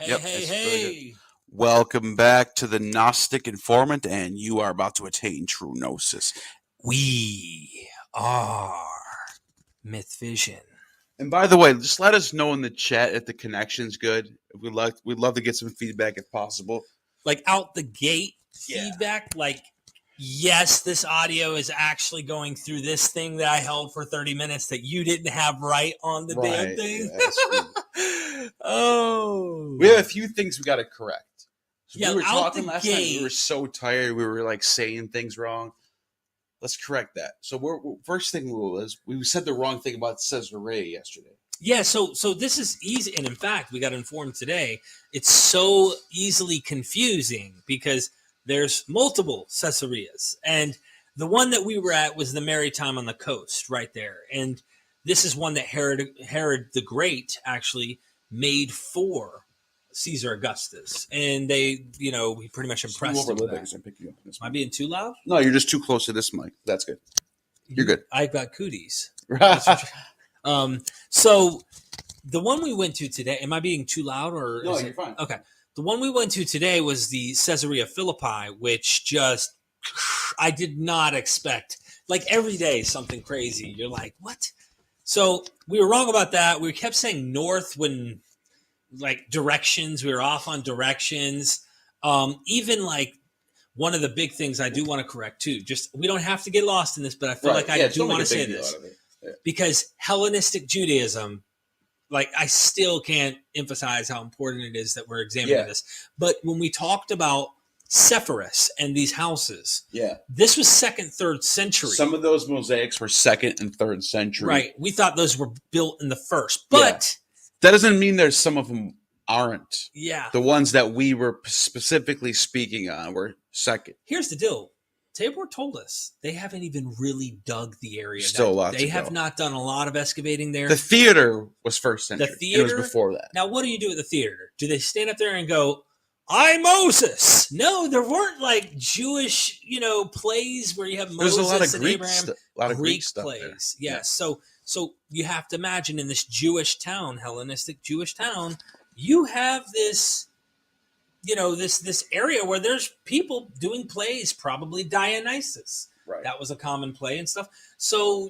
Yep, Hey, it's really good. hey. Welcome back to the Gnostic Informant, and you are about to attain true gnosis. We are Myth Vision. And by the way, just let us know in the chat if the connection's good. We'd love to get some feedback if possible. Like out the gate Yeah. feedback, like, yes, this audio is actually going through this thing that I held for 30 minutes that you didn't have right on the damn thing. Yeah, Oh. we have a few things we got to correct. So Yeah, we were out talking the last night. We gate. were so tired. We were like saying things wrong. Let's correct that. So first thing was we said the wrong thing about Caesarea yesterday. Yeah, so this is easy, and in fact, we got informed today. It's so easily confusing because there's multiple Caesareas, and the one that we were at was the Maritime on the coast, right there. And this is one that Herod the Great actually made for Caesar Augustus, and they, he pretty much impressed him with that. Am I being too loud? No, you're just too close to this mic. That's good. You're good. I've got cooties. So the one we went to today, am I being too loud or? No, you're fine. Okay. The one we went to today was the Caesarea Philippi, which just, I did not expect. Like every day, something crazy. You're like, what? So we were wrong about that. We kept saying north when, like, directions. We were off on directions. Even like one of the big things I do want to correct too. Just, we don't have to get lost in this, but I feel like I do want to say this. Yeah. Because Hellenistic Judaism, like, I still can't emphasize how important it is that we're examining this. But when we talked about Sepphoris and these houses, this was 2nd, 3rd century. Some of those mosaics were 2nd and 3rd century. Right. We thought those were built in the 1st. But that doesn't mean there's some of them aren't. Yeah. The ones that we were specifically speaking on were 2nd. Here's the deal. Tabor told us they haven't even really dug the area. Still a lot to go. They have not done a lot of excavating there. The theater was 1st century. The theater? It was before that. Now, what do you do at the theater? Do they stand up there and go, "I'm Moses"? No, there weren't like Jewish, plays where you have Moses There's a lot of and Greek Abraham. a lot of Greek stuff plays. There. Yes. Yeah. So you have to imagine in this Jewish town, Hellenistic Jewish town, you have this, this area where there's people doing plays, probably Dionysus. Right. That was a common play and stuff. So,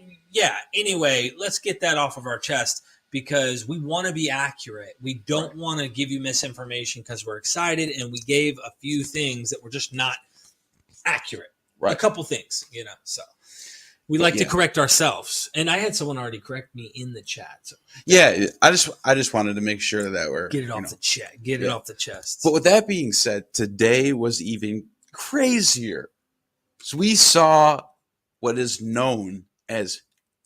anyway, let's get that off of our chest because we want to be accurate. We don't want to give you misinformation because we're excited, and we gave a few things that were just not accurate. Right. A couple things, so. We like to correct ourselves, and I had someone already correct me in the chat. So. Yeah, I just wanted to make sure that we're get it off the chest. Get it off the chest. But with that being said, today was even crazier. So we saw what is known as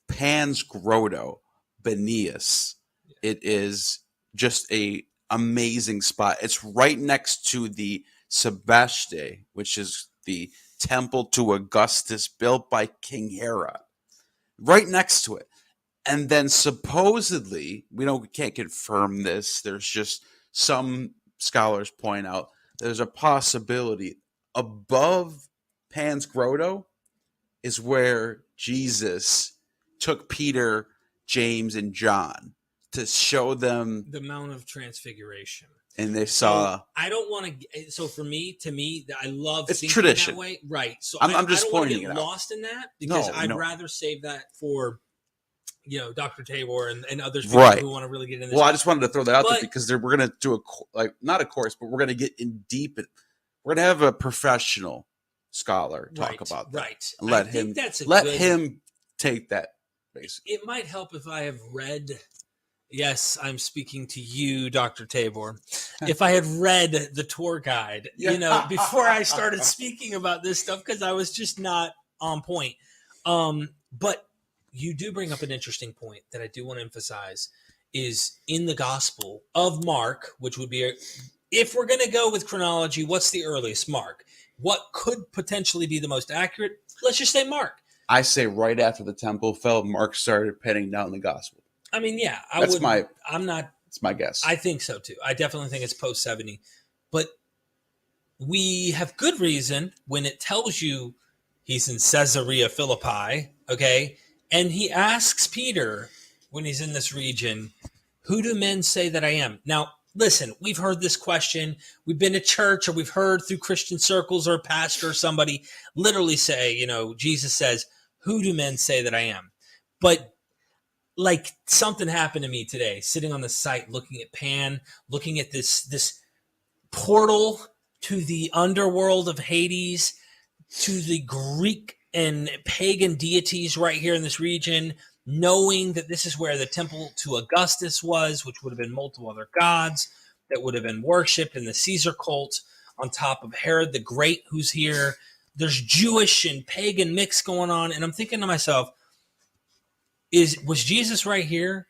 Pan's Grotto beneath. It is just a amazing spot. It's right next to the Sebaste, which is the temple to Augustus built by King Herod, right next to it. And then supposedly, we can't confirm this, there's just some scholars point out there's a possibility above Pan's Grotto is where Jesus took Peter, James, and John to show them the Mount of Transfiguration. And they saw. So I don't want to. So to me, I love it's tradition that way, right? So I'm just pointing it out. Lost in that because I'd rather save that for, Dr. Tabor and others who want to really get in this. Well, I just wanted to throw that out there because we're going to do not a course, but we're going to get in deep. We're going to have a professional scholar talk about that. Right. And let him take that. Basically, it might help if I have read. Yes, I'm speaking to you, Dr. Tabor. If I had read the tour guide, before I started speaking about this stuff, because I was just not on point. But you do bring up an interesting point that I do want to emphasize is in the Gospel of Mark, which would be, if we're going to go with chronology, what's the earliest? Mark. What could potentially be the most accurate? Let's just say Mark. I say right after the temple fell, Mark started penning down the Gospel. I mean, yeah, it's my guess. I think so too. I definitely think it's post 70, but we have good reason when it tells you he's in Caesarea Philippi. Okay. And he asks Peter when he's in this region, who do men say that I am? Now listen, we've heard this question. We've been to church, or we've heard through Christian circles or a pastor or somebody literally say, Jesus says, "Who do men say that I am?" But like something happened to me today, sitting on the site, looking at Pan, looking at this portal to the underworld of Hades, to the Greek and pagan deities right here in this region, knowing that this is where the temple to Augustus was, which would have been multiple other gods that would have been worshipped in the Caesar cult, on top of Herod the Great, who's here. There's Jewish and pagan mix going on. And I'm thinking to myself, was Jesus right here,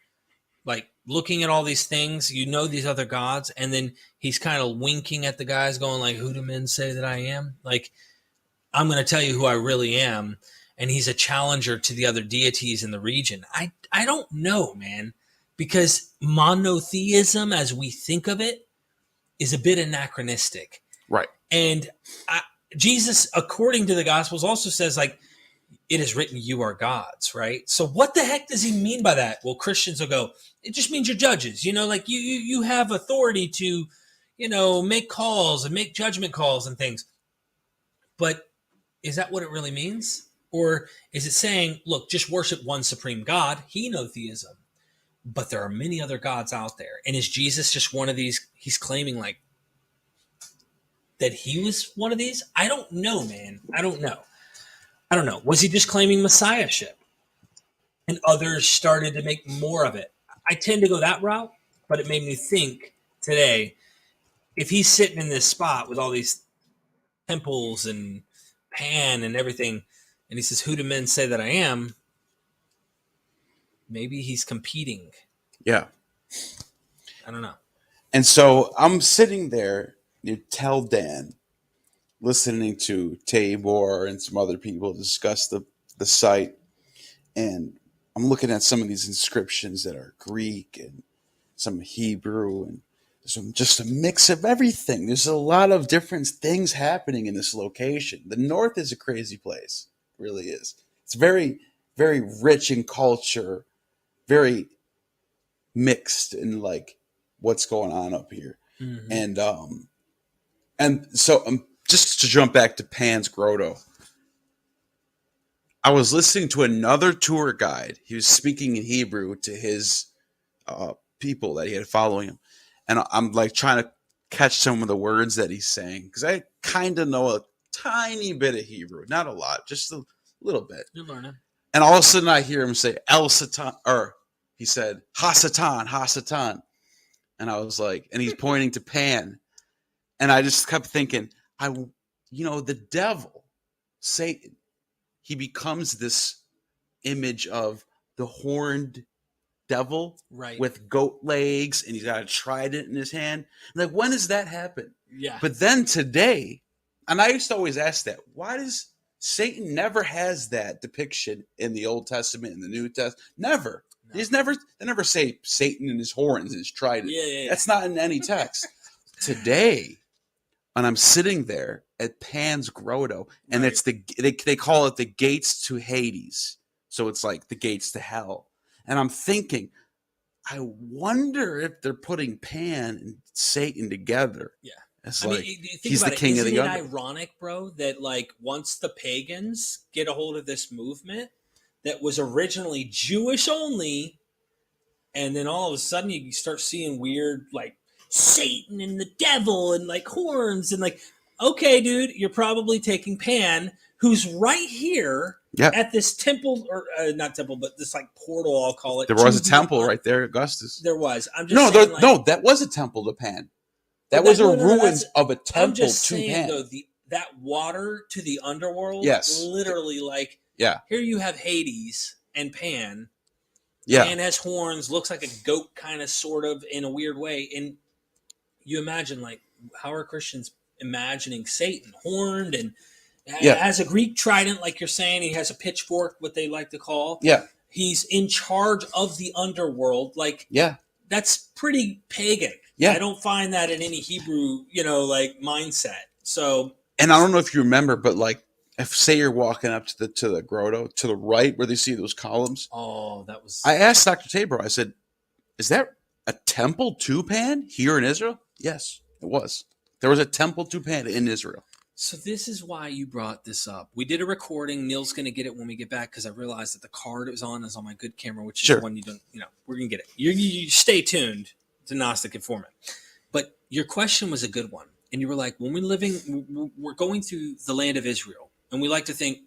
like looking at all these things, these other gods, and then he's kind of winking at the guys going like, "Who do men say that I am?" Like, I'm going to tell you who I really am. And he's a challenger to the other deities in the region. I don't know, man, because monotheism, as we think of it, is a bit anachronistic. Right. And Jesus, according to the Gospels, also says, like, it is written, you are gods, right? So what the heck does he mean by that? Well, Christians will go, it just means you're judges. Like you have authority to, make calls and make judgment calls and things. But is that what it really means? Or is it saying, look, just worship one supreme God, henotheism, but there are many other gods out there? And is Jesus just one of these? He's claiming like that he was one of these? I don't know, man. I don't know. Was he just claiming messiahship? And others started to make more of it. I tend to go that route, but it made me think today, if he's sitting in this spot with all these temples and Pan and everything, and he says, "Who do men say that I am?" Maybe he's competing. Yeah. I don't know. And so I'm sitting there near Tel Dan, listening to Tabor and some other people discuss the site. And I'm looking at some of these inscriptions that are Greek and some Hebrew and just a mix of everything. There's a lot of different things happening in this location. The north is a crazy place. It really is. It's very, very rich in culture, very mixed in like what's going on up here. Mm-hmm. And so just to jump back to Pan's Grotto, I was listening to another tour guide. He was speaking in Hebrew to his people that he had following him. And I'm like trying to catch some of the words that he's saying, because I kind of know a tiny bit of Hebrew. Not a lot, just a little bit. You're learning. And all of a sudden I hear him say El Satan, or he said Ha-Satan, Ha-Satan. And I was like, and he's pointing to Pan. And I just kept thinking, the devil, Satan, he becomes this image of the horned devil, right, with goat legs, and he's got a trident in his hand. Like, when does that happen? Yeah. But then today, and I used to always ask that, why does Satan never has that depiction in the Old Testament and the New Testament? Never. No. They never say Satan and his horns and his trident. Yeah. That's not in any text. Today, and I'm sitting there at Pan's Grotto, and it's they call it the gates to Hades. So it's like the gates to hell. And I'm thinking, I wonder if they're putting Pan and Satan together. Yeah. It's he's the king of the underworld. Isn't it ironic, bro, that like once the pagans get a hold of this movement that was originally Jewish only, and then all of a sudden you start seeing weird like Satan and the devil and like horns and like, okay, dude, you're probably taking Pan, who's right here at this temple, or not temple, but this like portal, I'll call it. There was a temple right there, Augustus. There was. I'm just saying, no, that was a temple to Pan. That was ruins of a temple I'm just to saying, Pan. Though, that water to the underworld, literally like, here you have Hades and Pan. Yeah. Pan has horns, looks like a goat kind of, sort of, in a weird way. And you imagine, like, how are Christians imagining Satan horned and has a Greek trident, like you're saying. He has a pitchfork, what they like to call. Yeah. He's in charge of the underworld. Like, that's pretty pagan. Yeah. I don't find that in any Hebrew, like mindset. So, and I don't know if you remember, but like, if say you're walking up to the grotto to the right where they see those columns. Oh, that was. I asked Dr. Tabor. I said, "Is that a temple to Pan here in Israel? Yes, it was. There was a temple to Pan in Israel. So this is why you brought this up. We did a recording. Neil's going to get it when we get back because I realized that the card it was on is on my good camera, which is Sure. the one you don't, we're going to get it. You stay tuned to Gnostic Informant. But your question was a good one. And you were like, when we're going through the land of Israel, and we like to think,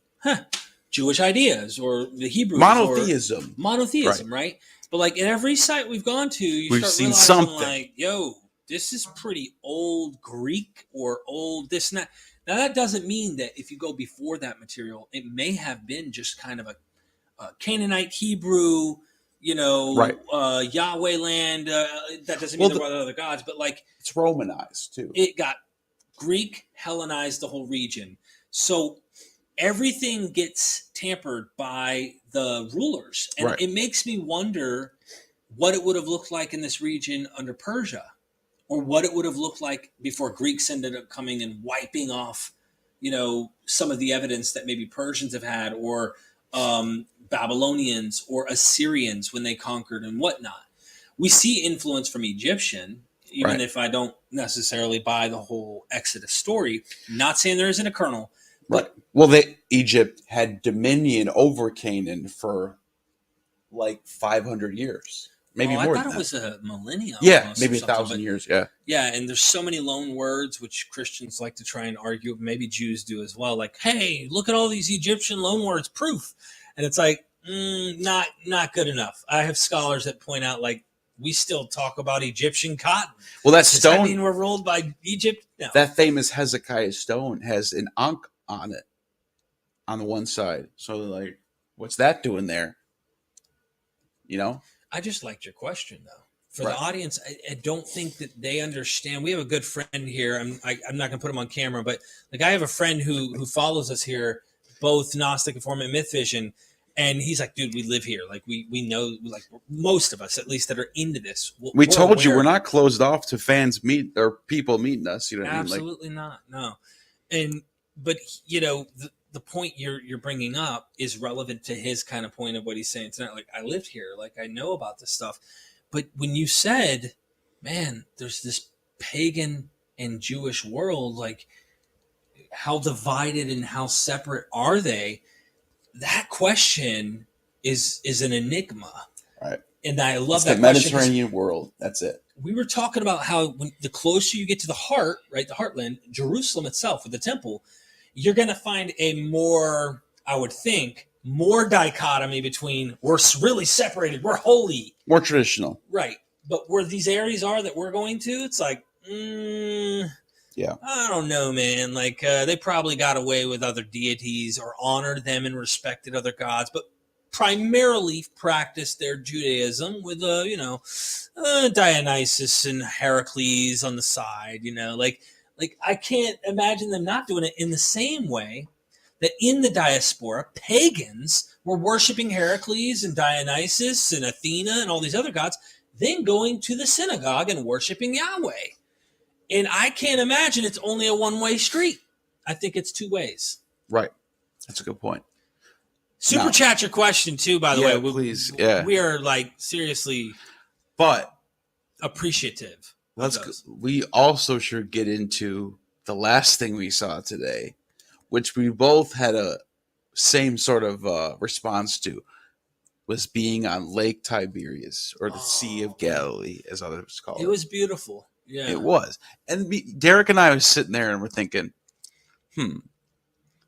Jewish ideas or the Hebrews. Monotheism, right? But like in every site we've gone to, we've start seen realizing something. like, yo, this is pretty old Greek or old this and that. Now, that doesn't mean that if you go before that material, it may have been just kind of a Canaanite Hebrew, Right. Yahweh land. That doesn't mean there were other gods, but like it's Romanized too. It got Greek, Hellenized the whole region. So everything gets tampered by the rulers. And it makes me wonder what it would have looked like in this region under Persia. Or what it would have looked like before Greeks ended up coming and wiping off, some of the evidence that maybe Persians have had, or Babylonians or Assyrians when they conquered and whatnot. We see influence from Egyptian, even if I don't necessarily buy the whole Exodus story. Not saying there isn't a kernel. But well, Egypt had dominion over Canaan for like 500 years. Maybe more. I thought it was a millennium. Yeah, maybe 1,000 years. Yeah. Yeah, and there's so many loan words which Christians like to try and argue. Maybe Jews do as well. Like, hey, look at all these Egyptian loan words, proof. And it's like, not good enough. I have scholars that point out, like, we still talk about Egyptian cotton. Well, that stone. Does that mean we're ruled by Egypt? No. That famous Hezekiah stone has an ankh on it, on the one side. So, like, what's that doing there? I just liked your question, though. For the audience, I don't think that they understand. We have a good friend here. I'm not going to put him on camera, but like I have a friend who follows us here, both Gnostic Informant and Myth Vision, and he's like, dude, we live here. Like we know, like most of us, at least, that are into this. We told you we're not closed off to fans or people meeting us. You know what I mean? Absolutely not. No, but the point you're bringing up is relevant to his kind of point of what he's saying tonight. Like, I lived here. Like, I know about this stuff. But when you said, man, there's this pagan and Jewish world, like, how divided and how separate are they? That question is an enigma. Right. And I love it's that the Mediterranean world. That's it. We were talking about how when the closer you get to the heart, right, the heartland, Jerusalem itself with the temple, you're going to find a more, I would think, more dichotomy between we're really separated, we're holy. More traditional. Right. But where these areas are that we're going to, it's like, yeah, I don't know, man. Like they probably got away with other deities or honored them and respected other gods, but primarily practiced their Judaism with, Dionysus and Heracles on the side, Like, I can't imagine them not doing it in the same way that in the diaspora, pagans were worshiping Heracles and Dionysus and Athena and all these other gods, then going to the synagogue and worshiping Yahweh. And I can't imagine it's only a one-way street. I think it's two ways. Right. That's a good point. Super chat your question, too, by the way. Please. Yeah. We are, like, seriously appreciative. We also should get into the last thing we saw today, which we both had a same sort of response to, was being on Lake Tiberias, or the Sea of Galilee, as others call it. It was beautiful. Yeah, it was. And Derek and I was sitting there and we're thinking,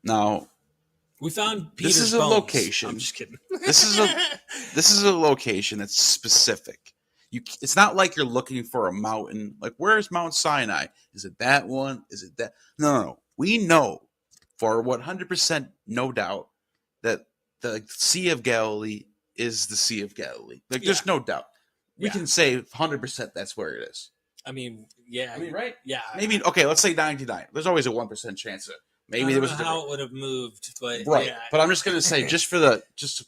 now we found Peter's this is a bones. location. I'm just kidding. This is a location that's specific. It's not like you're looking for a mountain. Like, where's Mount Sinai? Is it that one? Is it that? No. We know for 100% no doubt that the Sea of Galilee is the Sea of Galilee. Like, there's no doubt. We can say 100% that's where it is. I mean, right? Yeah. Maybe, okay, let's say 99. There's always a 1% chance that maybe there was how it would have moved, but right. Yeah. But I'm just going to say, just because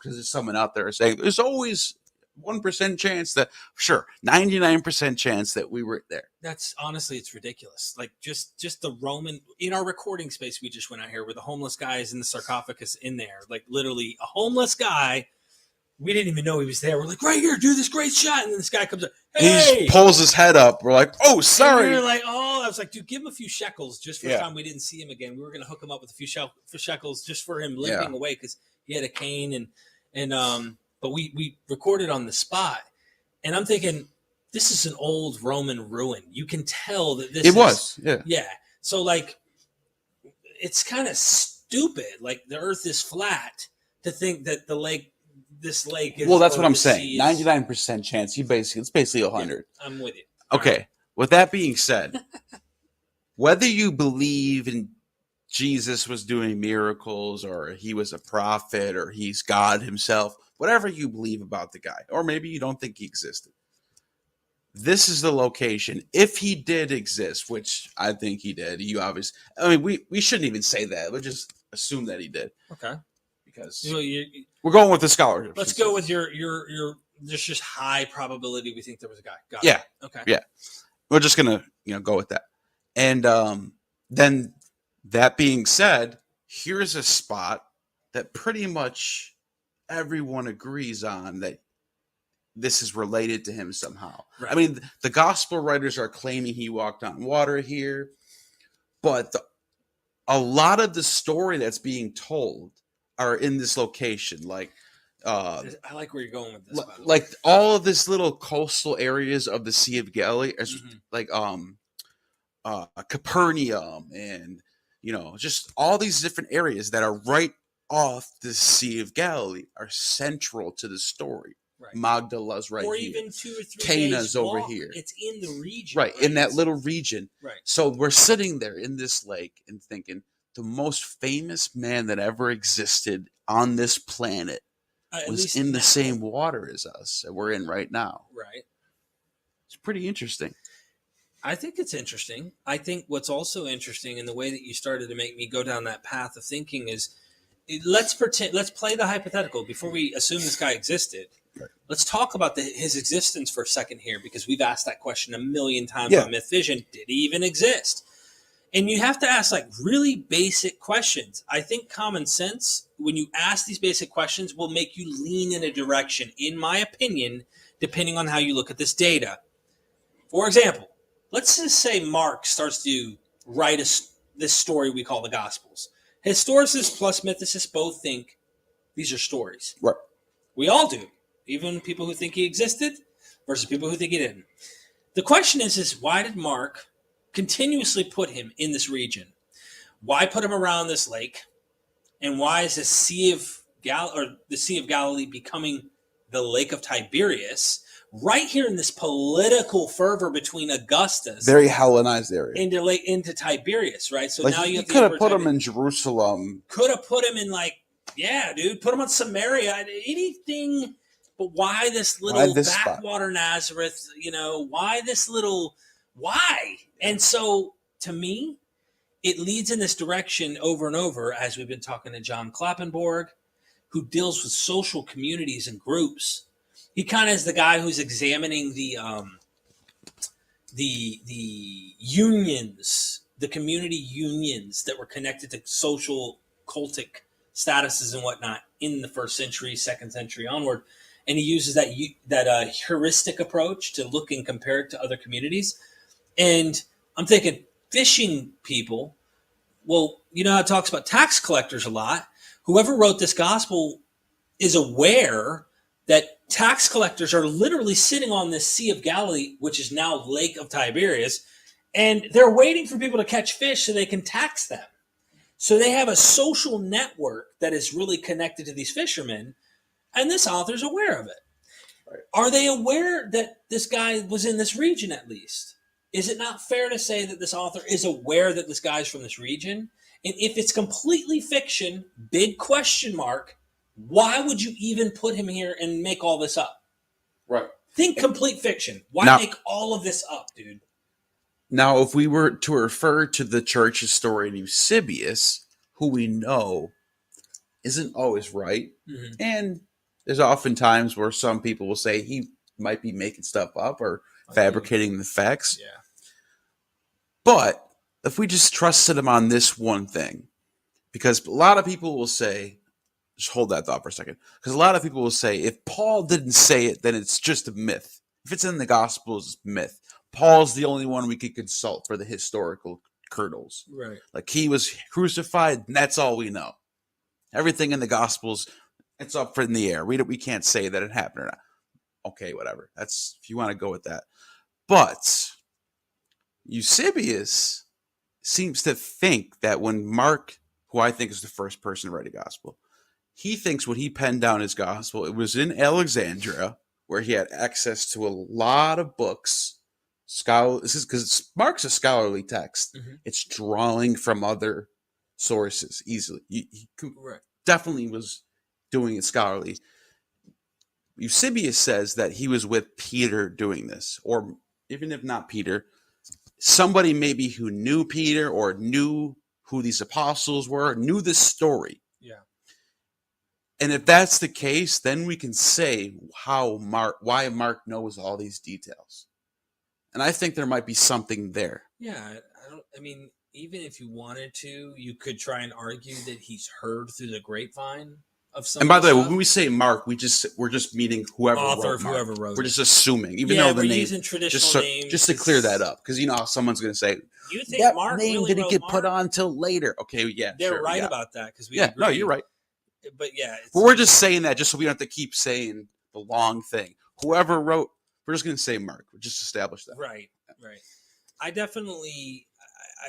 there's someone out there saying there's always 1% chance that, sure, 99% chance that we were there. That's honestly, it's ridiculous. Like just the Roman, in our recording space we just went out here where the homeless guy is in the sarcophagus in there, like literally a homeless guy we didn't even know he was there. We're like, right here, do this great shot. And then this guy comes up, He hey! just pulls his head up. We're like, oh, sorry. And we were like, oh, I was like, dude, give him a few shekels just for the time we didn't see him again. We were going to hook him up with a few shekels just for him limping away because he had a cane. But we recorded on the spot. And I'm thinking, this is an old Roman ruin. You can tell that this was. Yeah. So, like, it's kind of stupid. Like, the earth is flat to think that this lake is. Well, that's what I'm saying. 99% chance. It's basically 100. Yeah, I'm with you. Okay. Right. With that being said, whether you believe in Jesus was doing miracles or he was a prophet or he's God himself, whatever you believe about the guy, or maybe you don't think he existed, this is the location. If he did exist, which I think he did, we shouldn't even say that. We'll just assume that he did. Okay. Because we're going with the scholarship. Let's go with your there's just high probability we think there was a guy. Got it. Okay. Yeah. We're just gonna go with that. And then that being said, here's a spot that pretty much everyone agrees on that this is related to him somehow. Right. I mean, the gospel writers are claiming he walked on water here, but a lot of the story that's being told are in this location. Like, I like where you're going with this. Like all of this little coastal areas of the Sea of Galilee, like Capernaum, and just all these different areas that are right off the Sea of Galilee are central to the story. Right. Magdala's right or here. Or even 2 or 3 Cana's days over walk. here. It's in the region. Right, in that little region. Right. So we're sitting there in this lake and thinking, the most famous man that ever existed on this planet was in the same water as us that we're in right now. Right. It's pretty interesting. I think it's interesting. I think what's also interesting in the way that you started to make me go down that path of thinking is, let's play the hypothetical before we assume this guy existed. Right. Let's talk about his existence for a second here, because we've asked that question a million times on Myth Vision. Did he even exist? And you have to ask like really basic questions. I think common sense, when you ask these basic questions, will make you lean in a direction, in my opinion, depending on how you look at this data. For example, let's just say Mark starts to write this story we call the Gospels. Historicists plus mythicists both think these are stories. Right. We all do. Even people who think he existed versus people who think he didn't. The question is why did Mark continuously put him in this region? Why put him around this lake? And why is the Sea of Galilee becoming the Lake of Tiberias right here in this political fervor between Augustus, very Hellenized area, into Tiberias, right? So like now you could have put him in Jerusalem. Could have put him in put him on Samaria, anything. But why this little backwater spot? Nazareth? Why this little? Why? And so, to me, it leads in this direction over and over, as we've been talking to John Klappenborg, who deals with social communities and groups. He kind of is the guy who's examining the unions, the community unions that were connected to social cultic statuses and whatnot in the 1st century, 2nd century onward. And he uses that heuristic approach to look and compare it to other communities. And I'm thinking, fishing people, well, how it talks about tax collectors a lot. Whoever wrote this gospel is aware that tax collectors are literally sitting on this Sea of Galilee, which is now Lake of Tiberias, and they're waiting for people to catch fish so they can tax them. So they have a social network that is really connected to these fishermen, and this author's aware of it. Right. Are they aware that this guy was in this region at least? Is it not fair to say that this author is aware that this guy's from this region? And if it's completely fiction, big question mark, why would you even put him here and make all this up? Right. Think complete fiction. Why make all of this up, dude? Now, if we were to refer to the church historian Eusebius, who we know isn't always right, and there's often times where some people will say he might be making stuff up or fabricating the facts. Yeah. But if we just trusted him on this one thing, because a lot of people will say just hold that thought for a second, because a lot of people will say if Paul didn't say it, then it's just a myth. If it's in the Gospels, it's myth. Paul's the only one we could consult for the historical kernels. Right. Like he was crucified, and that's all we know. Everything in the Gospels, it's up in the air. We can't say that it happened or not. Okay, whatever. That's if you want to go with that. But Eusebius seems to think that when Mark, who I think is the first person to write a gospel, he thinks when he penned down his gospel, it was in Alexandria, where he had access to a lot of books. This is because Mark's a scholarly text. Mm-hmm. It's drawing from other sources easily. He definitely was doing it scholarly. Eusebius says that he was with Peter doing this, or even if not Peter, somebody maybe who knew Peter or knew who these apostles were, knew the story. Yeah. And if that's the case, then we can say why Mark knows all these details. And I think there might be something there. Yeah, I mean, even if you wanted to, you could try and argue that he's heard through the grapevine of some. And by the way, when we say Mark, we're just meaning whoever author wrote of Mark. whoever wrote. We're just assuming, even yeah, though the we're name using traditional names, just to clear that up, because you know how someone's going to say you think that Mark name really didn't get Mark? put on till later. Okay, yeah, they're sure, right yeah. about that because we yeah, agree. no, you're right. But yeah, but we're just saying that just so we don't have to keep saying the long thing. Whoever wrote, we're just going to say Mark. We'll just establish that. Right. I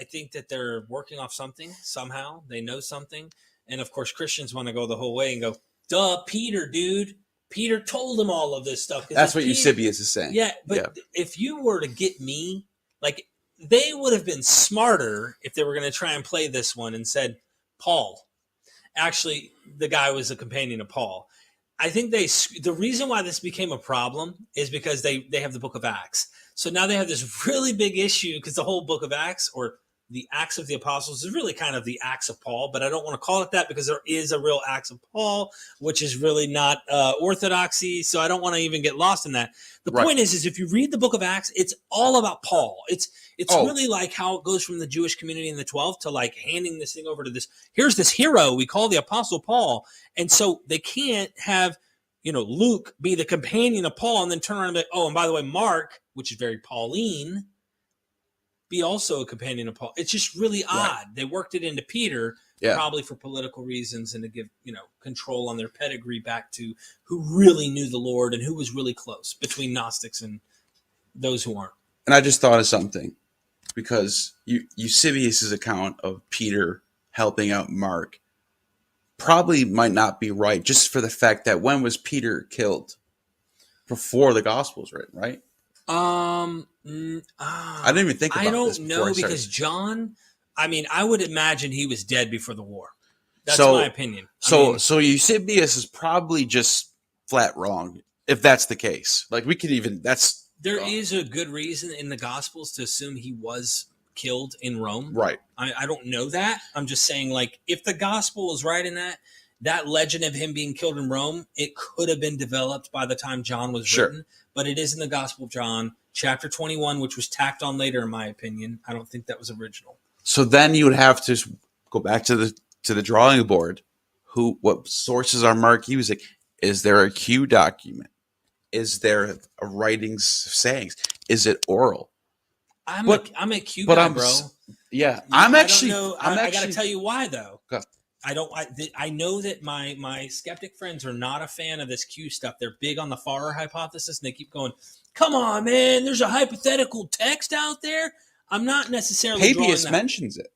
think that they're working off something somehow. They know something. And of course, Christians want to go the whole way and go, duh, Peter, dude. Peter told him all of this stuff. That's what Eusebius is saying. Yeah, but if you were to get me, like, they would have been smarter if they were going to try and play this one and said, Paul. Actually, the guy was a companion of Paul. I think the reason why this became a problem is because they have the book of Acts. So now they have this really big issue because the whole book of Acts, or the Acts of the Apostles, is really kind of the Acts of Paul, but I don't want to call it that because there is a real Acts of Paul, which is really not orthodoxy. So I don't want to even get lost in that. The point is if you read the book of Acts, it's all about Paul. It's really like how it goes from the Jewish community in the 12 to like handing this thing over to this. Here's this hero we call the Apostle Paul. And so they can't have, Luke be the companion of Paul and then turn around and be like, oh, and by the way, Mark, which is very Pauline, be also a companion of Paul. It's just really odd. They worked it into Peter, probably for political reasons and to give, control on their pedigree back to who really knew the Lord and who was really close between Gnostics and those who aren't. And I just thought of something, because Eusebius' account of Peter helping out Mark probably might not be right, just for the fact that when was Peter killed? Before the Gospels written, right? I didn't even think about this. I don't know, because John, I would imagine he was dead before the war. That's my opinion. So Eusebius is probably just flat wrong, if that's the case. Like there is a good reason in the Gospels to assume he was killed in Rome. Right. I don't know that. I'm just saying, like, if the Gospel is right in that legend of him being killed in Rome, it could have been developed by the time John was written. But it is in the Gospel of John, chapter 21, which was tacked on later, in my opinion. I don't think that was original. So then you would have to go back to the drawing board. What sources are Mark using? Is there a Q document? Is there a writings sayings? Is it oral? I'm a Q guy, bro. Yeah, I got to tell you why, though. Go. I know that my skeptic friends are not a fan of this Q stuff. They're big on the Farrer hypothesis, and they keep going, come on, man, there's a hypothetical text out there. I'm not necessarily Papias mentions it.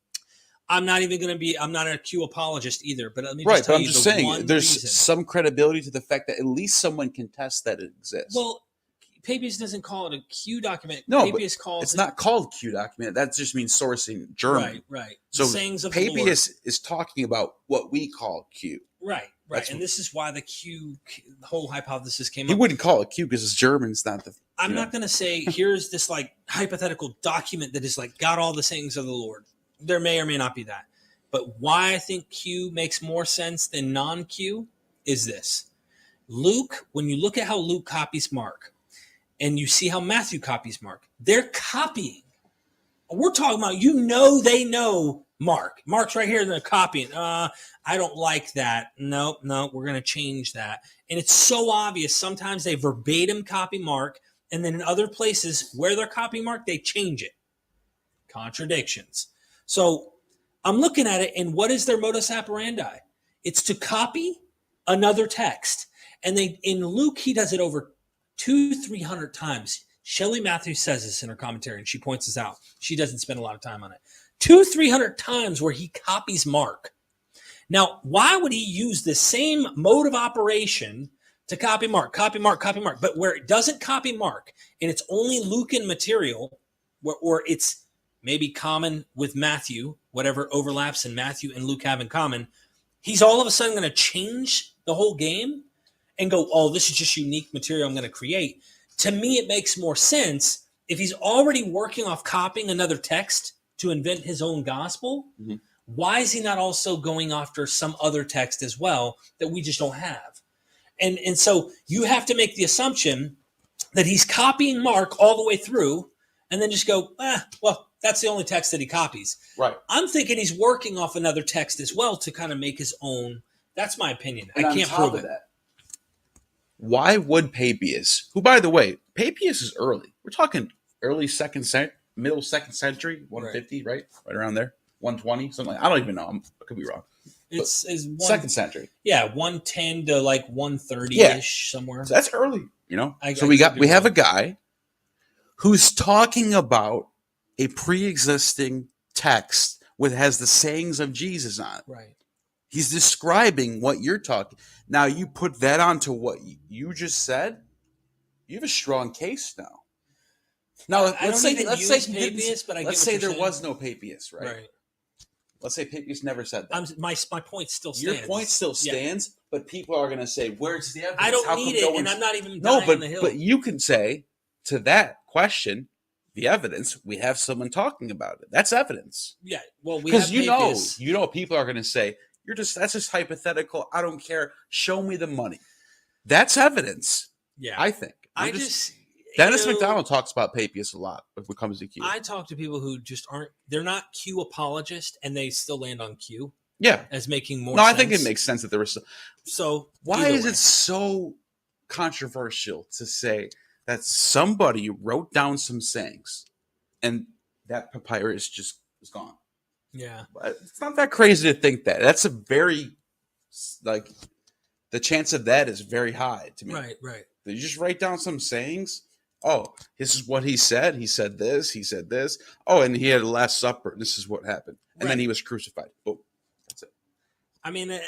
I'm not a Q apologist either, but let me just tell you, I'm just saying there's some credibility to the fact that at least someone can test that it exists. Well, Papias doesn't call it a Q document. No, Papias calls it's not called Q document. That just means sourcing German. Right. So sayings of Papias is talking about what we call Q. Right. And this is why the whole hypothesis came up. He wouldn't call it Q because it's German's not the. I'm not going to say here's this like hypothetical document that is like got all the sayings of the Lord. There may or may not be that. But why I think Q makes more sense than non-Q is this. Luke, when you look at how Luke copies Mark, and you see how Matthew copies Mark, they're copying. We're talking about, they know Mark's right here in the copying. I don't like that. No, we're going to change that. And it's so obvious. Sometimes they verbatim copy Mark, and then in other places where they're copying Mark, they change it. Contradictions. So I'm looking at it, and what is their modus operandi? It's to copy another text. And in Luke, he does it over 200-300 times. Shelley Matthews says this in her commentary, and she points this out. She doesn't spend a lot of time on it. 200-300 times where he copies Mark. Now, why would he use the same mode of operation to copy Mark? But where it doesn't copy Mark, and it's only Lucan material, or it's maybe common with Matthew, whatever overlaps in Matthew and Luke have in common, he's all of a sudden going to change the whole game and go, oh, this is just unique material I'm going to create. To me, it makes more sense if he's already working off copying another text to invent his own gospel. Mm-hmm. Why is he not also going after some other text as well that we just don't have? And so you have to make the assumption that he's copying Mark all the way through and then just go, well, that's the only text that he copies. Right. I'm thinking he's working off another text as well to kind of make his own. That's my opinion. And I can't prove it. Why would Papias, who, by the way, Papias is early. We're talking early middle second century, 150, right? Right around there. 120, something like that. I don't even know. I could be wrong. It's second century. Yeah, 110 to like 130-ish somewhere. So that's early, we have a guy who's talking about a pre-existing text has the sayings of Jesus on it. Right. He's describing what you're talking. Now you put that onto what you just said. You have a strong case now. Now let's say Papias, but let's say there was no Papias, right? Right. Let's say Papias never said that. My point still stands. Your point still stands, but people are going to say, "Where's the evidence?" I don't need it, and I'm not even dying on the hill. But you can say to that question, the evidence. We have someone talking about it. That's evidence. Yeah. Well, because people are going to say, that's just hypothetical. I don't care. Show me the money. That's evidence. Yeah. I think. Dennis McDonald talks about Papias a lot when it comes to Q. I talk to people who just they're not Q apologists, and they still land on Q. Yeah. As making more sense. No, I think it makes sense that there was. So why is it so controversial to say that somebody wrote down some sayings and that papyrus just is gone? Yeah. It's not that crazy to think that. That's a very, the chance of that is very high to me. Right. You just write down some sayings. Oh, this is what he said. He said this. He said this. Oh, and he had a Last Supper. And this is what happened. And then he was crucified. Boom. That's it. I mean, it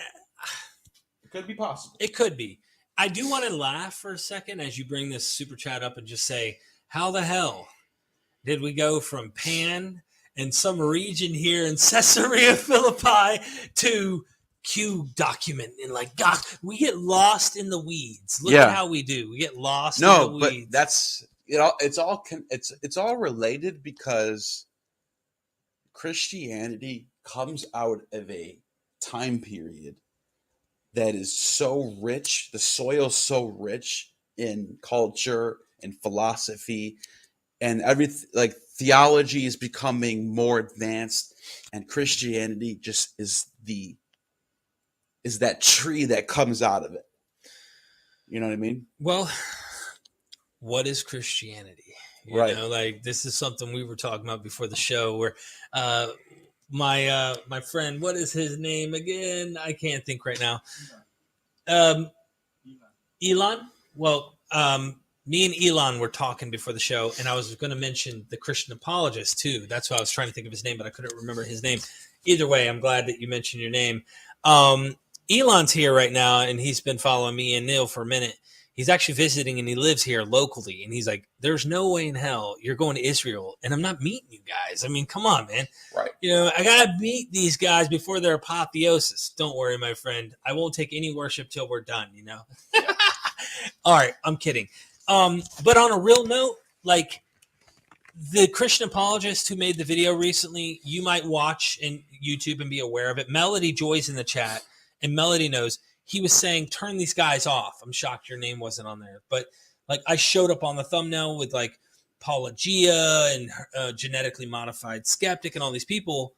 could be possible. It could be. I do want to laugh for a second as you bring this super chat up and just say, how the hell did we go from Pan and some region here in Caesarea Philippi to Q document? And God, we get lost in the weeds. Look at how we do. We get lost in the weeds. No, but that's, it's all related because Christianity comes out of a time period that is so rich, the soil so rich in culture and philosophy, and everything, theology is becoming more advanced, and Christianity just is that tree that comes out of it. You know what I mean? Well, what is Christianity? You know, this is something we were talking about before the show where my friend, what is his name again? I can't think right now. Elon. Well, me and Elon were talking before the show, and I was going to mention the Christian apologist too. That's why I was trying to think of his name, but I couldn't remember his name. Either way, I'm glad that you mentioned your name. Elon's here right now, and he's been following me and Neil for a minute. He's actually visiting, and he lives here locally. And he's like, there's no way in hell you're going to Israel, and I'm not meeting you guys. I mean, come on, man. Right. I got to meet these guys before their apotheosis. Don't worry, my friend. I won't take any worship till we're done, Yeah. All right, I'm kidding. But on a real note, the Christian apologist who made the video recently, you might watch in YouTube and be aware of it. Melody Joy's in the chat, and Melody knows. He was saying, turn these guys off. I'm shocked your name wasn't on there. But I showed up on the thumbnail with Paula Gia and Genetically Modified Skeptic and all these people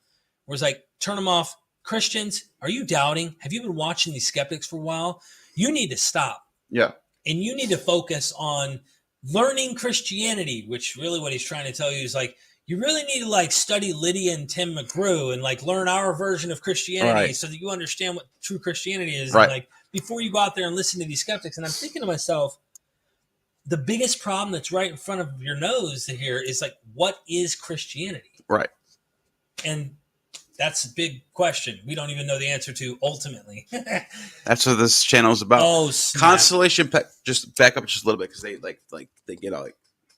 where it's like, turn them off. Christians, are you doubting? Have you been watching these skeptics for a while? You need to stop. Yeah. And you need to focus on learning Christianity, which really what he's trying to tell you is like, you really need to like study Lydia and Tim McGrew and like learn our version of Christianity so that you understand what true Christianity is. Right. And like before you go out there and listen to these skeptics. And I'm thinking to myself, the biggest problem that's right in front of your nose here is like, what is Christianity? Right. And that's a big question. We don't even know the answer to ultimately. That's what this channel is about. Oh, snap. Constellation. Just back up just a little bit because they get all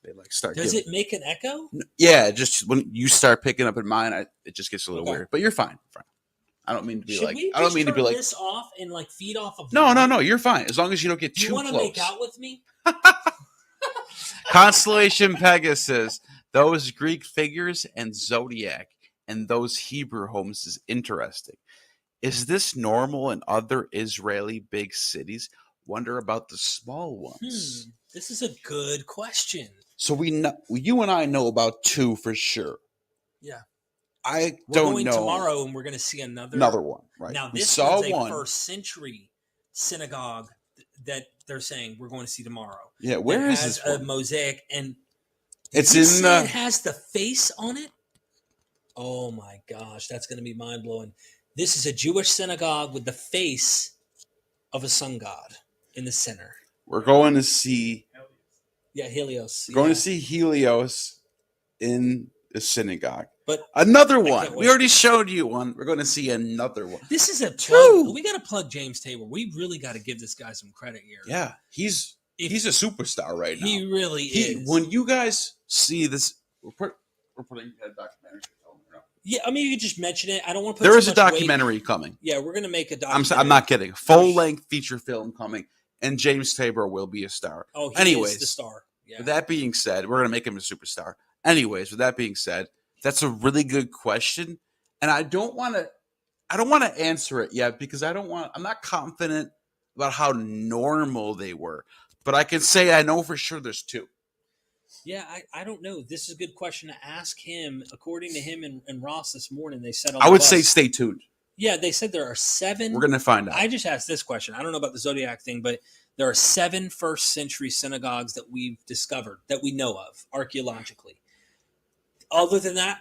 they start. Does it make an echo? Yeah, just when you start picking up in mine, it just gets a little weird. But you're fine. I don't mean to be Should like. we I don't mean to be like this off and like feed off of. No. You're fine as long as you don't get too close. You want to make out with me? Constellation Pegasus, those Greek figures, and Zodiac, and those Hebrew homes is interesting. Is this normal in other Israeli big cities? Wonder about the small ones. This is a good question. So you and I know about two for sure. Yeah. We're don't going know tomorrow, and we're going to see another one. Right. Now this is a first century synagogue that they're saying we're going to see tomorrow. Yeah, where is this? A mosaic, and it's in the. It has the face on it. Oh my gosh, that's going to be mind blowing. This is a Jewish synagogue with the face of a sun god in the center. We're going to see. Yeah, Helios. We're going to see Helios in the synagogue. But another one. We already showed you one. We're going to see another one. This is a plug. We got to plug James Tabor. We really got to give this guy some credit here. Yeah, he's a superstar right now. He really is. When you guys see this, we're putting a documentary. Yeah, I mean, you could just mention it. I don't want to put there is a documentary coming. Yeah, we're going to make a documentary. I'm not kidding. Full-length feature film coming, and James Tabor will be a star. Oh, he is the star. Yeah. With that being said, we're going to make him a superstar. Anyways, with that being said, that's a really good question, and I don't want to answer it yet because I'm not confident about how normal they were, but I can say I know for sure there's two. Yeah, I don't know. This is a good question to ask him. According to him and Ross this morning, they said I would say stay tuned. Yeah, they said there are 7. We're going to find out. I just asked this question. I don't know about the Zodiac thing, but there are 7 first-century synagogues that we've discovered, that we know of, archaeologically. Other than that,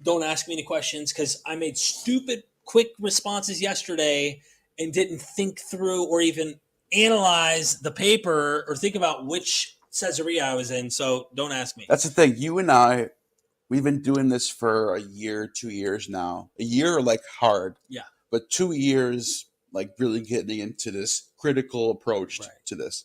don't ask me any questions because I made stupid, quick responses yesterday and didn't think through or even analyze the paper or think about which Caesarea I was in. So don't ask me. That's the thing. You and I, we've been doing this for a year, 2 years now. A year like hard. Yeah. But 2 years like really getting into this critical approach to this.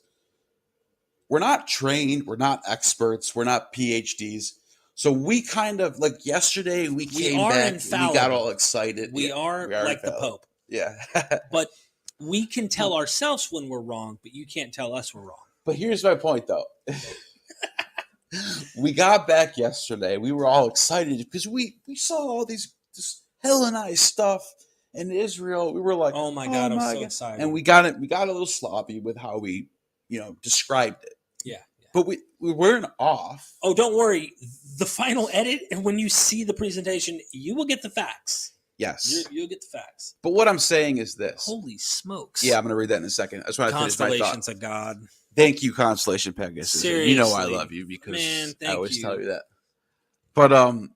We're not trained. We're not experts. We're not PhDs. So we kind of like yesterday we came back and we got all excited. We are like infallible. The Pope. Yeah. But we can tell ourselves when we're wrong, but you can't tell us we're wrong. But here's my point though. We got back yesterday. We were all excited because we saw all this Hellenized stuff in Israel. We were like, oh my God, I'm so excited. And we got a little sloppy with how we, described it. Yeah. But we weren't off. Oh, don't worry. The final edit, and when you see the presentation, you will get the facts. Yes. You'll get the facts. But what I'm saying is this. Holy smokes. Yeah, I'm going to read that in a second. I just want to finish my thought. Constellations of God. Thank you, Constellation Pegasus. Seriously. You know I love you because I always tell you that. But what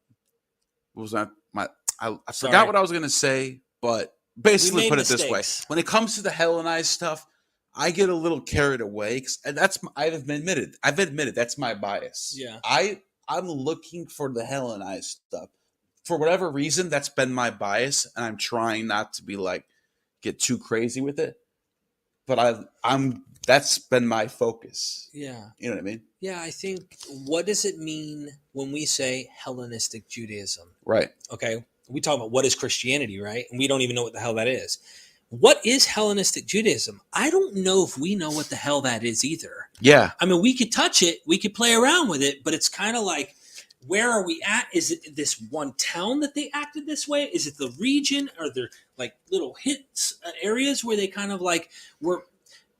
was that? I forgot what I was going to say, but basically put it this way. When it comes to the Hellenized stuff, I get a little carried away and I've admitted that's my bias. Yeah. I'm looking for the Hellenized stuff. For whatever reason, that's been my bias, and I'm trying not to be get too crazy with it. But that's been my focus. Yeah. You know what I mean? Yeah, I think, what does it mean when we say Hellenistic Judaism? Right. Okay. We talk about what is Christianity, right? And we don't even know what the hell that is. What is Hellenistic Judaism? I don't know if we know what the hell that is either. Yeah. I mean, we could touch it. We could play around with it, but it's kind of like, where are we at? Is it this one town that they acted this way? Is it the region? Are there little hits, areas where they kind of were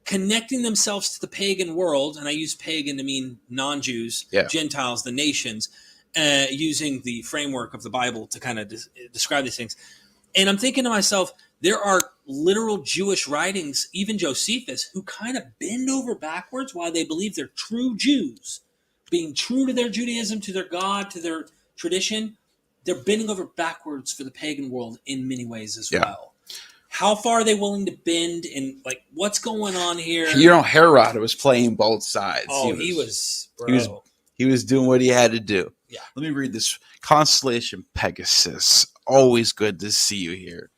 connecting themselves to the pagan world? And I use pagan to mean non-Jews, Gentiles, the nations. using the framework of the Bible to kind of describe these things. And I'm thinking to myself, there are literal Jewish writings, even Josephus, who kind of bend over backwards while they believe they're true Jews, being true to their Judaism, to their God, to their tradition. They're bending over backwards for the pagan world in many ways as well. How far are they willing to bend, and like what's going on here? Herod was playing both sides. Oh, he was doing what he had to do. Yeah. Let me read this. Constellation Pegasus. Always good to see you here.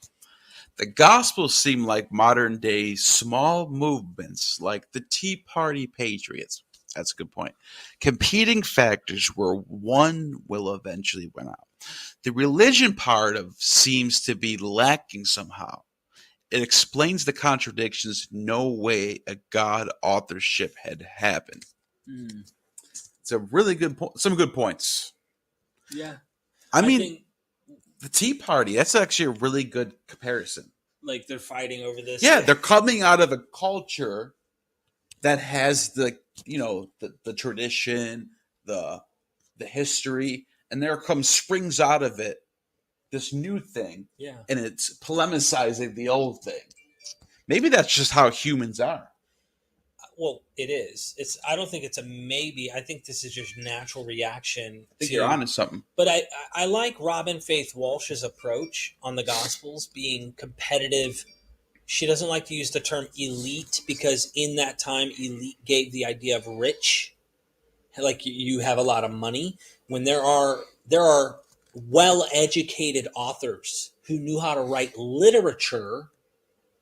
The Gospels seem like modern day small movements like the Tea Party Patriots. That's a good point. Competing factors where one will eventually win out. The religion part of seems to be lacking somehow. It explains the contradictions. No way a God authorship had happened. It's a really good point. Some good points. Yeah. I mean, the Tea Party, that's actually a really good comparison. Like they're fighting over this. Yeah, they're coming out of a culture that has the tradition, the history, and there springs out of it this new thing. Yeah. And it's polemicizing the old thing. Maybe that's just how humans are. Well, it is. I don't think it's a maybe. I think this is just natural reaction. I think you're onto something. But I like Robin Faith Walsh's approach on the Gospels being competitive. She doesn't like to use the term elite because in that time, elite gave the idea of rich. Like you have a lot of money. When there are well-educated authors who knew how to write literature,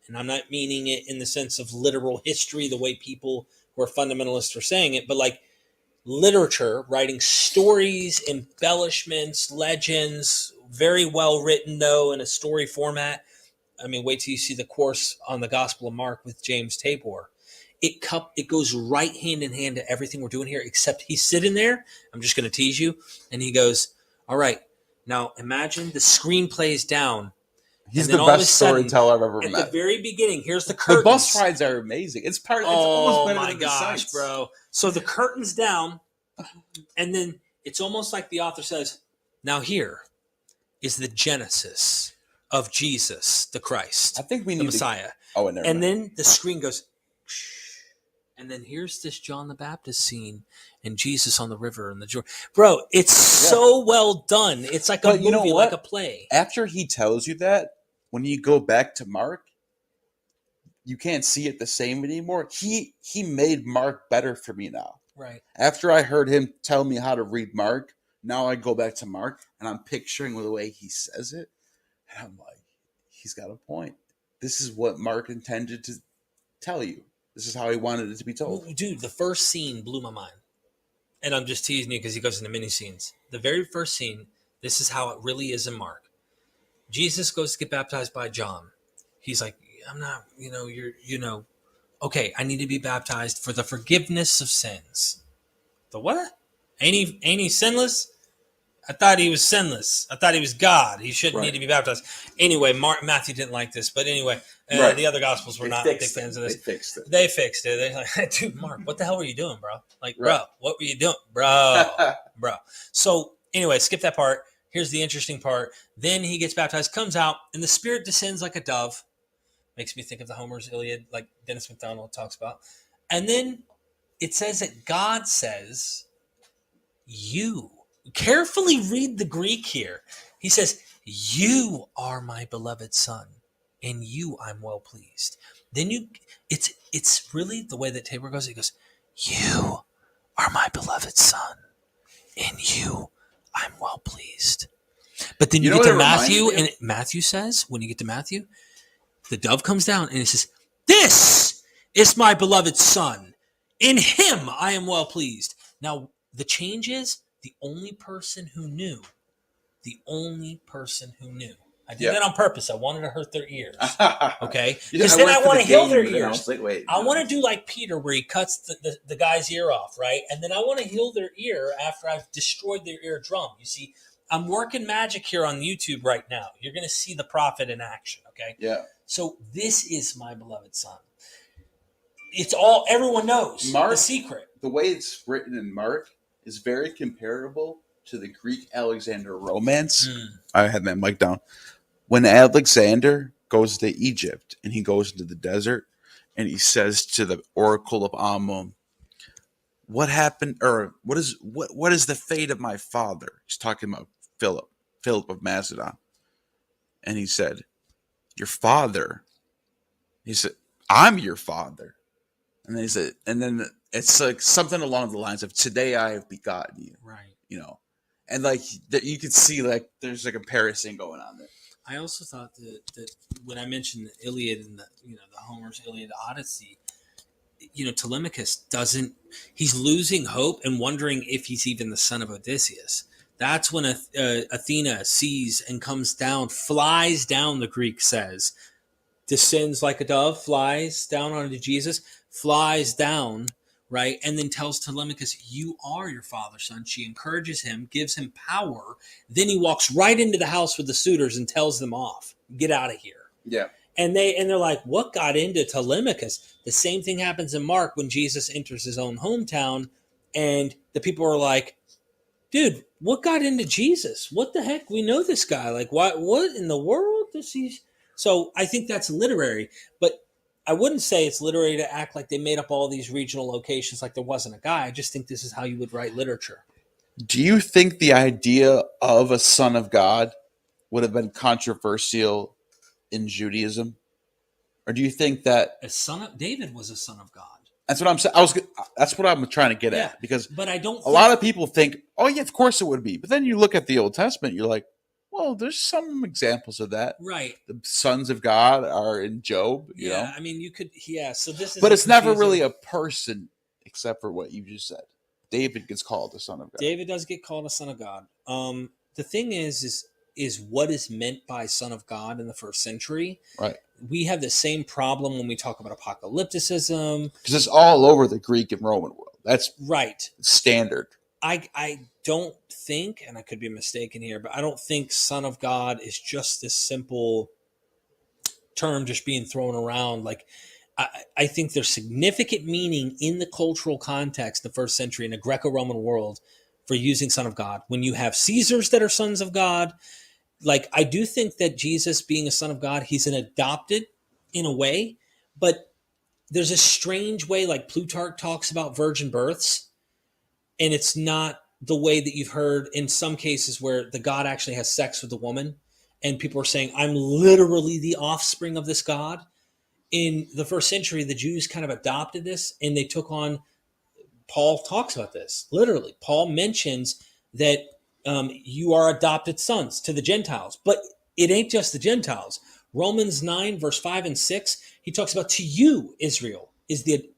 and I'm not meaning it in the sense of literal history, the way people who are fundamentalists are saying it, but like literature, writing stories, embellishments, legends, very well written though in a story format. I mean, wait till you see the course on the Gospel of Mark with James Tabor. It goes right hand in hand to everything we're doing here, except he's sitting there. I'm just going to tease you. And he goes, all right, now imagine the screen plays down. He's the best storyteller I've ever met. At the very beginning, here's the curtains. The bus rides are amazing. It's almost better than the sights. Bro. So the curtain's down, and then it's almost like the author says, now here is the genesis of Jesus, the Christ, I think we need the Messiah. And then the screen goes, and then here's this John the Baptist scene and Jesus on the river and the Jordan. Bro, it's so well done. It's like a movie, like a play. After he tells you that, when you go back to Mark, you can't see it the same anymore. He made Mark better for me now. Right. After I heard him tell me how to read Mark, now I go back to Mark and I'm picturing the way he says it. And I'm like, he's got a point. This is what Mark intended to tell you. This is how he wanted it to be told. Well, dude, the first scene blew my mind. And I'm just teasing you because he goes into mini scenes. The very first scene, this is how it really is in Mark. Jesus goes to get baptized by John. He's like, I'm not, okay, I need to be baptized for the forgiveness of sins. The what? Ain't he sinless? I thought he was sinless. I thought he was God. He shouldn't need to be baptized. Anyway, Matthew didn't like this. But anyway, the other Gospels were not big fans of this. They fixed it. They're like, dude, Mark, what the hell were you doing, bro? Like, bro, what were you doing? Bro. So anyway, skip that part. Here's the interesting part. Then he gets baptized, comes out, and the Spirit descends like a dove. Makes me think of the Homer's Iliad, like Dennis McDonald talks about. And then it says that God says, you. Carefully read the Greek here. He says, you are my beloved son, and you I'm well pleased. Then it's really the way that Tabor goes. He goes, you are my beloved son, and you I'm well pleased. But then you get to Matthew, and Matthew says, when you get to Matthew, the dove comes down and it says, this is my beloved son. In him I am well pleased. Now, the change is the only person who knew. I did that on purpose. I wanted to hurt their ears. Okay? Because then I want to heal their ears. I want to do like Peter where he cuts the guy's ear off, right? And then I want to heal their ear after I've destroyed their eardrum. You see, I'm working magic here on YouTube right now. You're going to see the prophet in action, okay? Yeah. So this is my beloved son. It's all, everyone knows Mark, the secret. The way it's written in Mark is very comparable to the Greek Alexander romance. Mm. I had that mic down. When Alexander goes to Egypt and he goes into the desert and he says to the oracle of Amun, what happened, or what is the fate of my father? He's talking about Philip of Macedon. And he said, your father. He said, I'm your father. And then he said, and then it's like something along the lines of, today I have begotten you. Right. You know, and like that you could see like there's a comparison going on there. I also thought that when I mentioned the Iliad and the Homer's Iliad Odyssey, Telemachus he's losing hope and wondering if he's even the son of Odysseus. That's when Athena sees and comes down, flies down, the Greek says, descends like a dove, flies down onto Jesus, flies down, right? And then tells Telemachus, you are your father's son. She encourages him, gives him power. Then he walks right into the house with the suitors and tells them off. Get out of here. Yeah. And they're like, what got into Telemachus? The same thing happens in Mark when Jesus enters his own hometown, and the people are like, dude, what got into Jesus? What the heck? We know this guy. Like, what in the world does he? So I think that's literary, but I wouldn't say it's literary to act like they made up all these regional locations like there wasn't a guy. I just think this is how you would write literature. Do you think the idea of a son of God would have been controversial in Judaism? Or do you think that David was a son of God? That's what I'm saying. That's what I'm trying to get at, because but I don't. A lot of people think, oh yeah, of course it would be. But then you look at the Old Testament, you're like, well, there's some examples of that. Right. The sons of God are in Job. You know? I mean, you could. Yeah. So this is. But it's never really a person, except for what you just said. David gets called the son of God. David does get called a son of God. The thing is what is meant by son of God in the first century. Right. We have the same problem when we talk about apocalypticism. Because it's all over the Greek and Roman world. That's right. Standard. I don't think, and I could be mistaken here, but I don't think son of God is just this simple term just being thrown around. Like, I think there's significant meaning in the cultural context in the first century in the Greco-Roman world for using son of God. When you have Caesars that are sons of God, like, I do think that Jesus being a son of God, he's an adopted in a way, but there's a strange way, like Plutarch talks about virgin births, and it's not the way that you've heard in some cases where the God actually has sex with the woman, and people are saying, I'm literally the offspring of this God. In the first century, the Jews kind of adopted this, and they took on, Paul talks about this, literally. Paul mentions that you are adopted sons to the Gentiles, but it ain't just the Gentiles. Romans 9, verse 5 and 6, he talks about to you, Israel,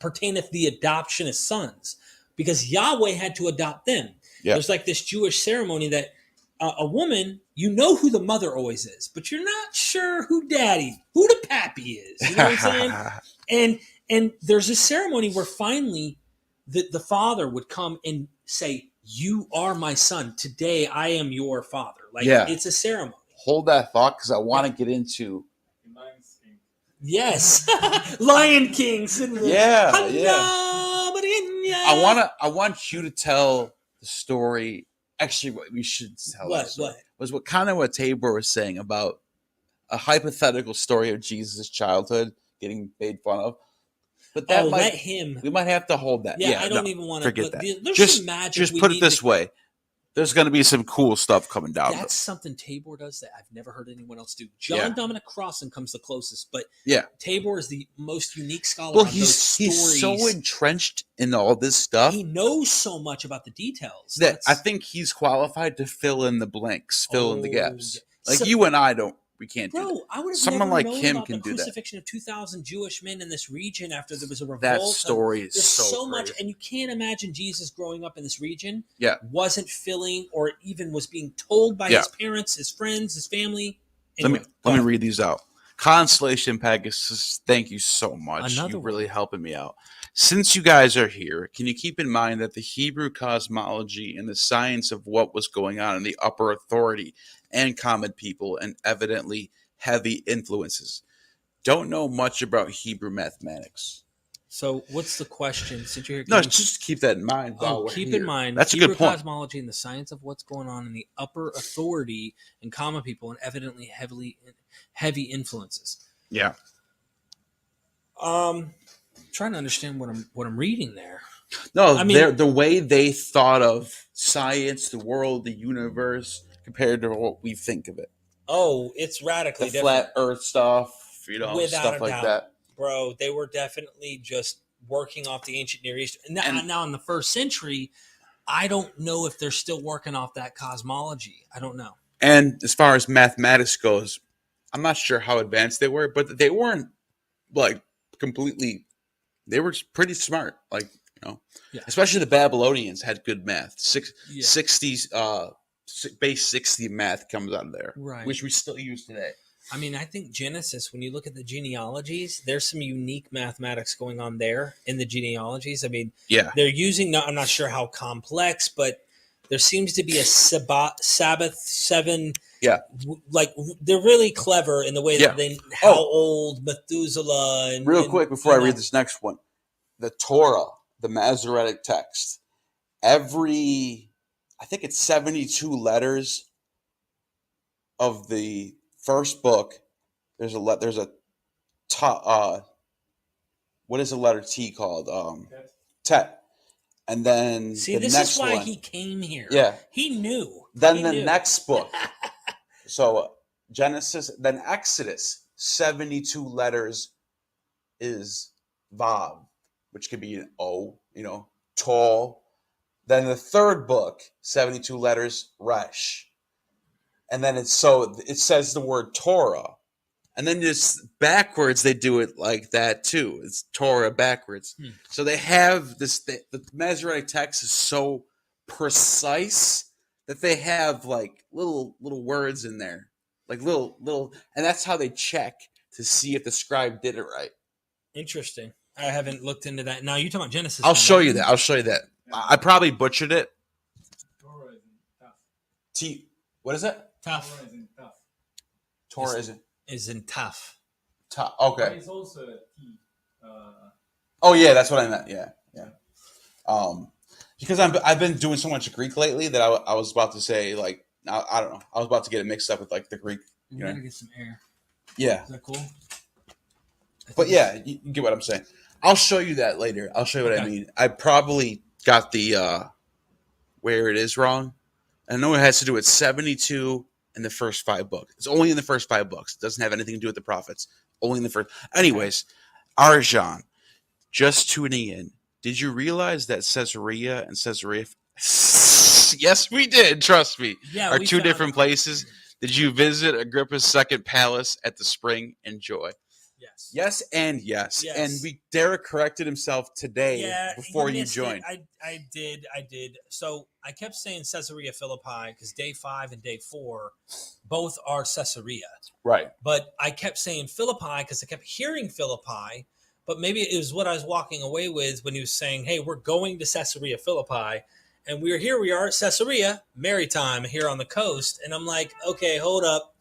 pertaineth the adoption as sons, because Yahweh had to adopt them. Yeah. There's like this Jewish ceremony that a woman, you know who the mother always is, but you're not sure who the pappy is. You know what I'm saying? And there's a ceremony where finally the father would come and say, you are my son. Today I am your father. Like, it's a ceremony. Hold that thought, because I want to get into Yes. Lion King. Yeah. I want you to tell the story. Actually, what we should tell was what Tabor was saying about a hypothetical story of Jesus' childhood getting made fun of. But we might have to hold that. Yeah, I don't even want to forget that. There's some magic. Just put it this way. There's going to be some cool stuff coming down. That's something Tabor does that I've never heard anyone else do. John Dominic Crossan comes the closest, but Tabor is the most unique scholar. Well, he's so entrenched in all this stuff. He knows so much about the details that I think he's qualified to fill in the blanks, fill in the gaps. Yeah. Like, you and I don't. We can't do that. I would have Someone never like known him about can the do that. crucifixion of 2,000 Jewish men in this region after there was a revolt. That story is so much, and you can't imagine Jesus growing up in this region. Wasn't filling, or even was being told by his parents, his friends, his family. Anyway, let me read these out. Constellation Pegasus, thank you so much. You're really helping me out. Since you guys are here, can you keep in mind that the Hebrew cosmology and the science of what was going on in the upper authority and common people, and evidently heavy influences, don't know much about Hebrew mathematics? So what's the question? Since you're here, No, just keep that in mind. keep in mind. That's a Hebrew good point. cosmology and the science of what's going on in the upper authority and common people, and evidently heavy influences. Yeah. Trying to understand what I'm reading there. No, I mean, the way they thought of science, the world, the universe, compared to what we think of it. Oh, it's radically different. Flat Earth stuff, without stuff like that. Bro, they were definitely just working off the ancient Near East. Now in the first century, I don't know if they're still working off that cosmology. I don't know. And as far as mathematics goes, I'm not sure how advanced they were, but they weren't like completely. They were pretty smart, especially the Babylonians had good math. 60s, base 60 math comes out of there, right? Which we still use today. I mean, I think Genesis, when you look at the genealogies, there's some unique mathematics going on there in the genealogies. I mean, they're using, I'm not sure how complex, but there seems to be a Sabbath 7. Yeah. Like, they're really clever in the way that how old Methuselah and... Real quick, before I read this next one, the Torah, the Masoretic text, I think it's 72 letters of the first book. There's a what is the letter T called? Tet. And then this is why he came here. Yeah. He knew. Then next book. So Genesis, then Exodus, 72 letters is Vav, which could be an O, tall. Then the third book, 72 letters, Resh. And then it says the word Torah. And then just backwards, they do it like that too. It's Torah backwards. So they have this, the Masoretic text is so precise that they have like little words in there. Like little, and that's how they check to see if the scribe did it right. Interesting. I haven't looked into that. Now you're talking about Genesis. I'll show you that. I probably butchered it. Torah isn't tough. What is it? Tough. Torah isn't tough. Torah isn't tough. Tough. Okay. But it's also a T. Oh yeah, that's what I meant. Yeah. Because I've been doing so much Greek lately that I was about to say like I don't know. I was about to get it mixed up with like the Greek. We gotta get some air. Yeah. Is that cool? But yeah, you get what I'm saying. I'll show you that later. I'll show you what I mean. I probably got the where it is wrong. I know it has to do with 72 in the first 5 books. It's only in the first 5 books. It doesn't have anything to do with the prophets. Only in the first. Anyways, Arjan, just tuning in. Did you realize that Caesarea and Caesarea? Yes, we did. Trust me. Yeah, are 2 different places. Did you visit Agrippa's second palace at the spring? Enjoy. Yes. Yes, and yes. And Derek corrected himself today before you joined. I did. So I kept saying Caesarea Philippi because day 5 and day 4 both are Caesarea. Right. But I kept saying Philippi because I kept hearing Philippi. But maybe it was what I was walking away with when he was saying, hey, we're going to Caesarea Philippi. And we are at Caesarea, maritime here on the coast. And I'm like, okay, hold up.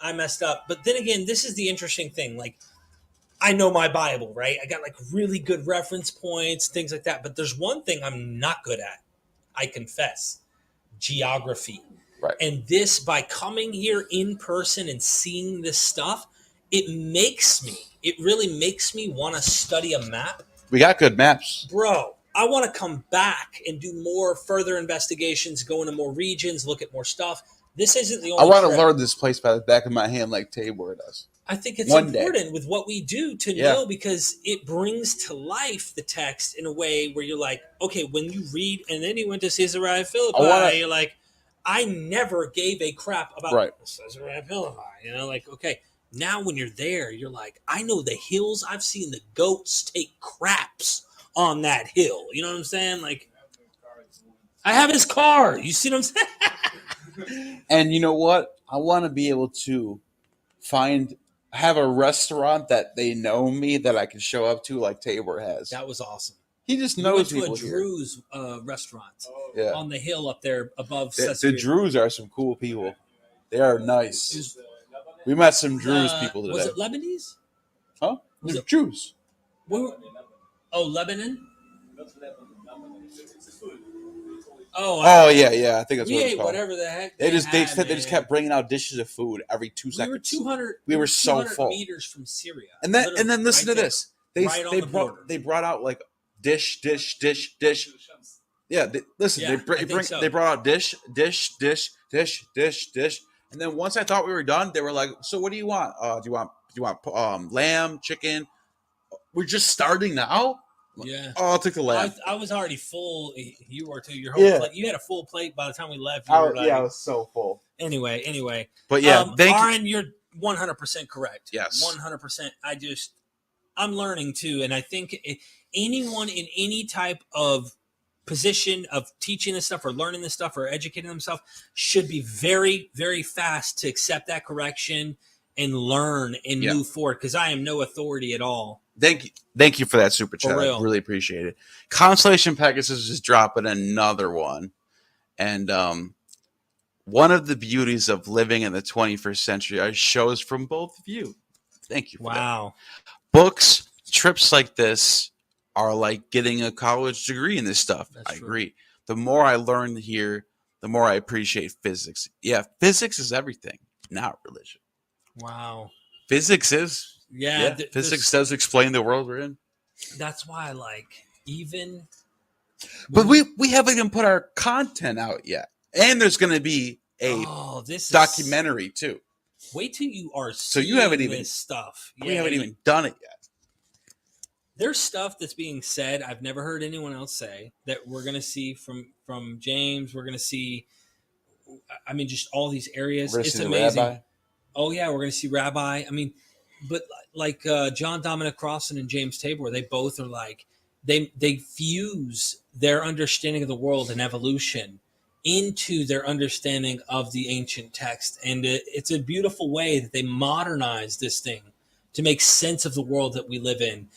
I messed up. But then again, this is the interesting thing. Like, I know my Bible, right? I got like really good reference points, things like that. But there's one thing I'm not good at. I confess. Geography. Right. And this, by coming here in person and seeing this stuff, it really makes me want to study a map. We got good maps. Bro, I want to come back and do more further investigations, go into more regions, look at more stuff. This isn't the only I want to learn this place by the back of my hand like Tabor does. I think it's important with what we do to know because it brings to life the text in a way where you're like, okay, when you read, and then he went to Caesarea Philippi, you're like, I never gave a crap about Caesarea Philippi. Like, okay, now when you're there, you're like, I know the hills. I've seen the goats take craps on that hill. You know what I'm saying? Like, I have his car. You see what I'm saying? And you know what? I want to be able to have a restaurant that they know me that I can show up to like Tabor has. That was awesome. He just knows we went people to a Drew's restaurant on the hill up there above the Drews are some cool people. They are nice. We met some Drews people today. Was it Lebanese? Huh? Was it Jews? Oh, Lebanon. Not Lebanon. It's a food. It's only Oh, Oh yeah, I think that's we what it's ate called. whatever the heck They had, they just man. kept bringing out dishes of food every 2 We seconds. were 200. We were so 200 full. meters from Syria. And then Literally, listen right to there. this. They Right on the border. they brought out like dish. Shams. Yeah, listen, Yeah, I think so. they brought out dish, and then once I thought we were done, they were like, "So what do you want? Do you want lamb, chicken? We're just starting now." Yeah. Oh, I'll take the lamb. I was already full. You were too. Your whole Yeah. plate. You had a full plate by the time we left. You were like, I was so full. Anyway. But yeah, thank you. Aaron, you're 100% correct. Yes. 100%. I'm learning too, and I think anyone in any type of position of teaching this stuff or learning this stuff or educating themselves should be very, very fast to accept that correction and learn and move forward, because I am no authority at all. Thank you for that super chat. For real. I really appreciate it. Constellation Pegasus is just dropping another one. And one of the beauties of living in the 21st century are shows from both of you. Thank you for Wow. that. Books, trips like this are like getting a college degree in this stuff. That's I true. agree. The more I learn here, the more I appreciate physics. Yeah, physics is everything, not religion. Wow. Physics is. Yeah. Physics does explain the world we're in. That's why, like, even. But we haven't even put our content out yet. And there's going to be a documentary too. Wait till you are so you haven't even this stuff. We haven't even done it yet. There's stuff that's being said I've never heard anyone else say that we're going to see from James. We're going to see, I mean, just all these areas. It's amazing. Rabbi. Oh yeah, we're going to see Rabbi. I mean, but like John Dominic Crossan and James Tabor, they both are like they fuse their understanding of the world and evolution into their understanding of the ancient text, and it's a beautiful way that they modernize this thing to make sense of the world that we live in.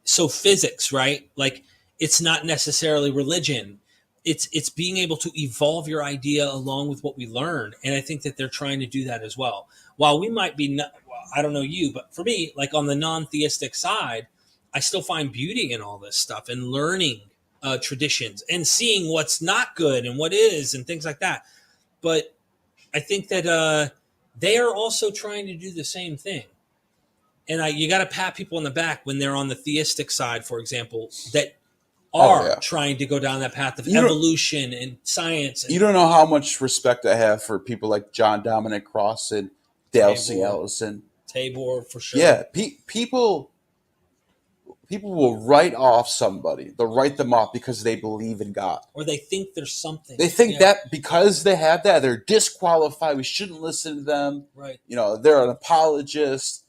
So physics, right? Like, it's not necessarily religion. It's being able to evolve your idea along with what we learn. And I think that they're trying to do that as well. While we might be, I don't know you, but for me, like on the non-theistic side, I still find beauty in all this stuff and learning traditions and seeing what's not good and what is and things like that. But I think that they are also trying to do the same thing. And you got to pat people on the back when they're on the theistic side, for example, that are trying to go down that path of evolution and science. And you don't know how much respect I have for people like John Dominic Crossan, Dale C. Ellison. Tabor, for sure. Yeah, people will write off somebody. They'll write them off because they believe in God. Or they think there's something. They think that because they have that, they're disqualified. We shouldn't listen to them. Right. You know, they're an apologist.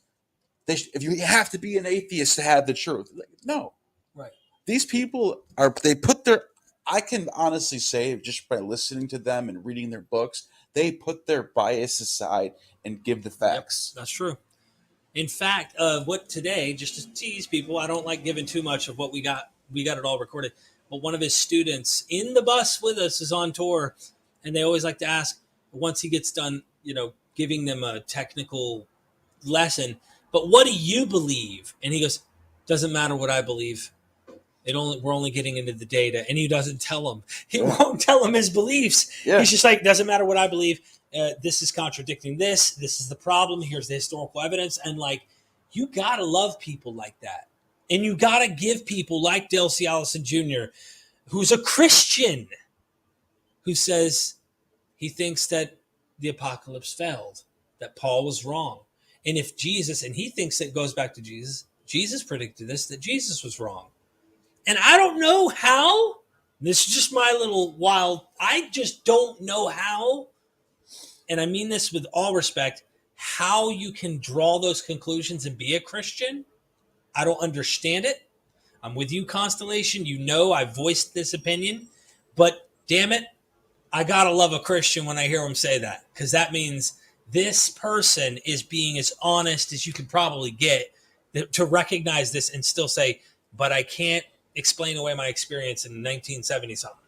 If you have to be an atheist to have the truth. Like, no. Right. These people I can honestly say, just by listening to them and reading their books, they put their bias aside and give the facts. Yep, that's true. In fact, what today, just to tease people, I don't like giving too much of what we got. We got it all recorded. But one of his students in the bus with us is on tour, and they always like to ask, once he gets done, giving them a technical lesson, but what do you believe? And he goes, doesn't matter what I believe. We're only getting into the data. And he doesn't tell them. He won't tell them his beliefs. Yeah. He's just like, doesn't matter what I believe. This is contradicting this. This is the problem. Here's the historical evidence. And like, you got to love people like that. And you got to give people like Dale C. Allison Jr., who's a Christian, who says he thinks that the apocalypse failed, that Paul was wrong. And if Jesus, and he thinks it goes back to Jesus predicted this, that Jesus was wrong. And I don't know how, this is just my little wild, I just don't know how, and I mean this with all respect, how you can draw those conclusions and be a Christian. I don't understand it. I'm with you, Constellation. I voiced this opinion, but damn it, I gotta love a Christian when I hear him say that, because that means this person is being as honest as you could probably get to recognize this and still say, but I can't explain away my experience in 1970 something.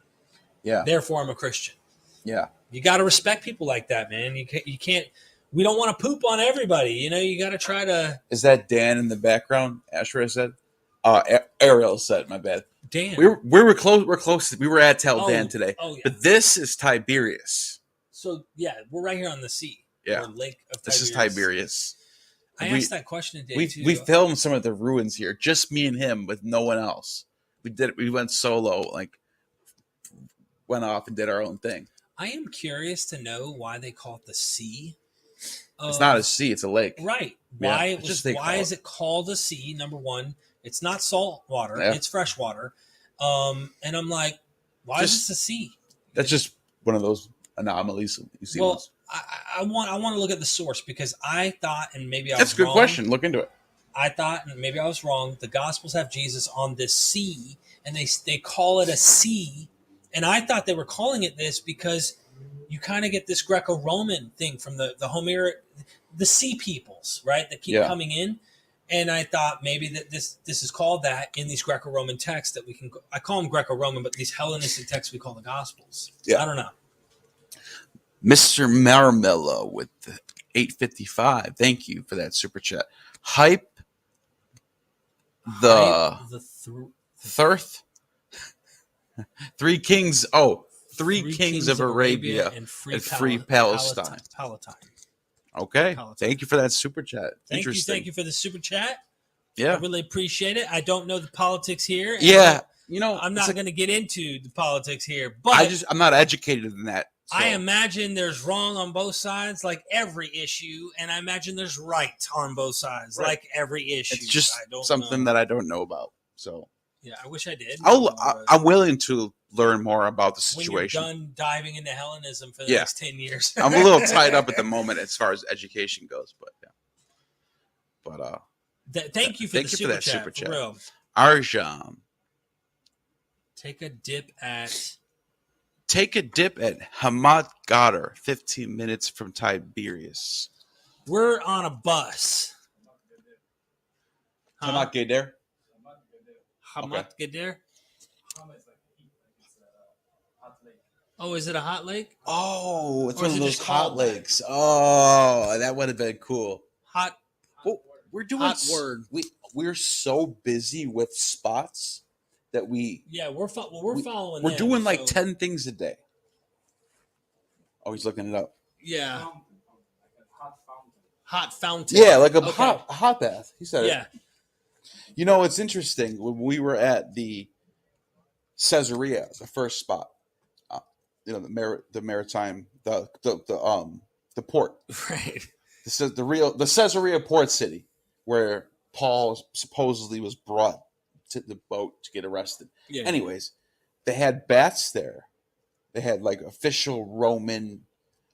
Yeah. Therefore, I'm a Christian. Yeah. You got to respect people like that, man. You can't. We don't want to poop on everybody. You got to try to. Is that Dan in the background? Ashra said. Ariel said, my bad. Dan. We were close. We're close. We were at Tel Dan today. Oh, yeah. But this is Tiberias. So, yeah, we're right here on the sea. Yeah. Or Lake of Tiberias. This is Tiberias. I asked that question today, too. We filmed some of the ruins here, just me and him, with no one else. We went solo, like, went off and did our own thing. I am curious to know why they call it the sea. It's not a sea, it's a lake. Right. Yeah, Why is it called a sea? Number one, it's not salt water, it's fresh water. And I'm like, why is this a sea? That's just one of those anomalies you see. Well, I want to look at the source, because I thought, and maybe I was wrong. That's a good question. Look into it. I thought, and maybe I was wrong, the Gospels have Jesus on this sea, and they call it a sea. And I thought they were calling it this because you kind of get this Greco-Roman thing from the Homeric, the sea peoples, right, that keep coming in. And I thought maybe that this is called that in these Greco-Roman texts that I call them Greco-Roman, but these Hellenistic texts we call the Gospels. Yeah. I don't know. Mr. Marmello with the 855. Thank you for that super chat. Hype the Thirth. Three kings. Oh, three kings of Arabia and free Palestine. Okay. Palatine. Thank you for that super chat. Thank you for the super chat. Yeah. I really appreciate it. I don't know the politics here. Yeah. I'm not going to get into the politics here, but I'm not educated in that. So. I imagine there's wrong on both sides, like every issue, and I imagine there's right on both sides, like every issue. It's just something that I don't know about. So yeah, I wish I did. I'm willing to learn more about the situation. When you're done diving into Hellenism for the next 10 years. I'm a little tied up at the moment as far as education goes, but yeah. But thank you for the super chat. For real. Arjam. Take a dip at Hamad Gadar, 15 minutes from Tiberias. We're on a bus. Hamad Gadar? Hamad Gadar? Oh, is it a hot lake? Oh, it's one of those hot lakes. Oh, that would have been cool. Hot. Oh, we're doing hot word. We're so busy with spots that we're following. We're doing like 10 things a day. Oh, he's looking it up. Yeah. Hot fountain. Yeah, like a hot bath. He said it. Yeah. You know, it's interesting. When we were at the Caesarea, the first spot, the maritime, the port. Right. This is the Caesarea port city where Paul supposedly was brought to the boat to get arrested. Yeah. Anyways, they had baths there. They had like official Roman,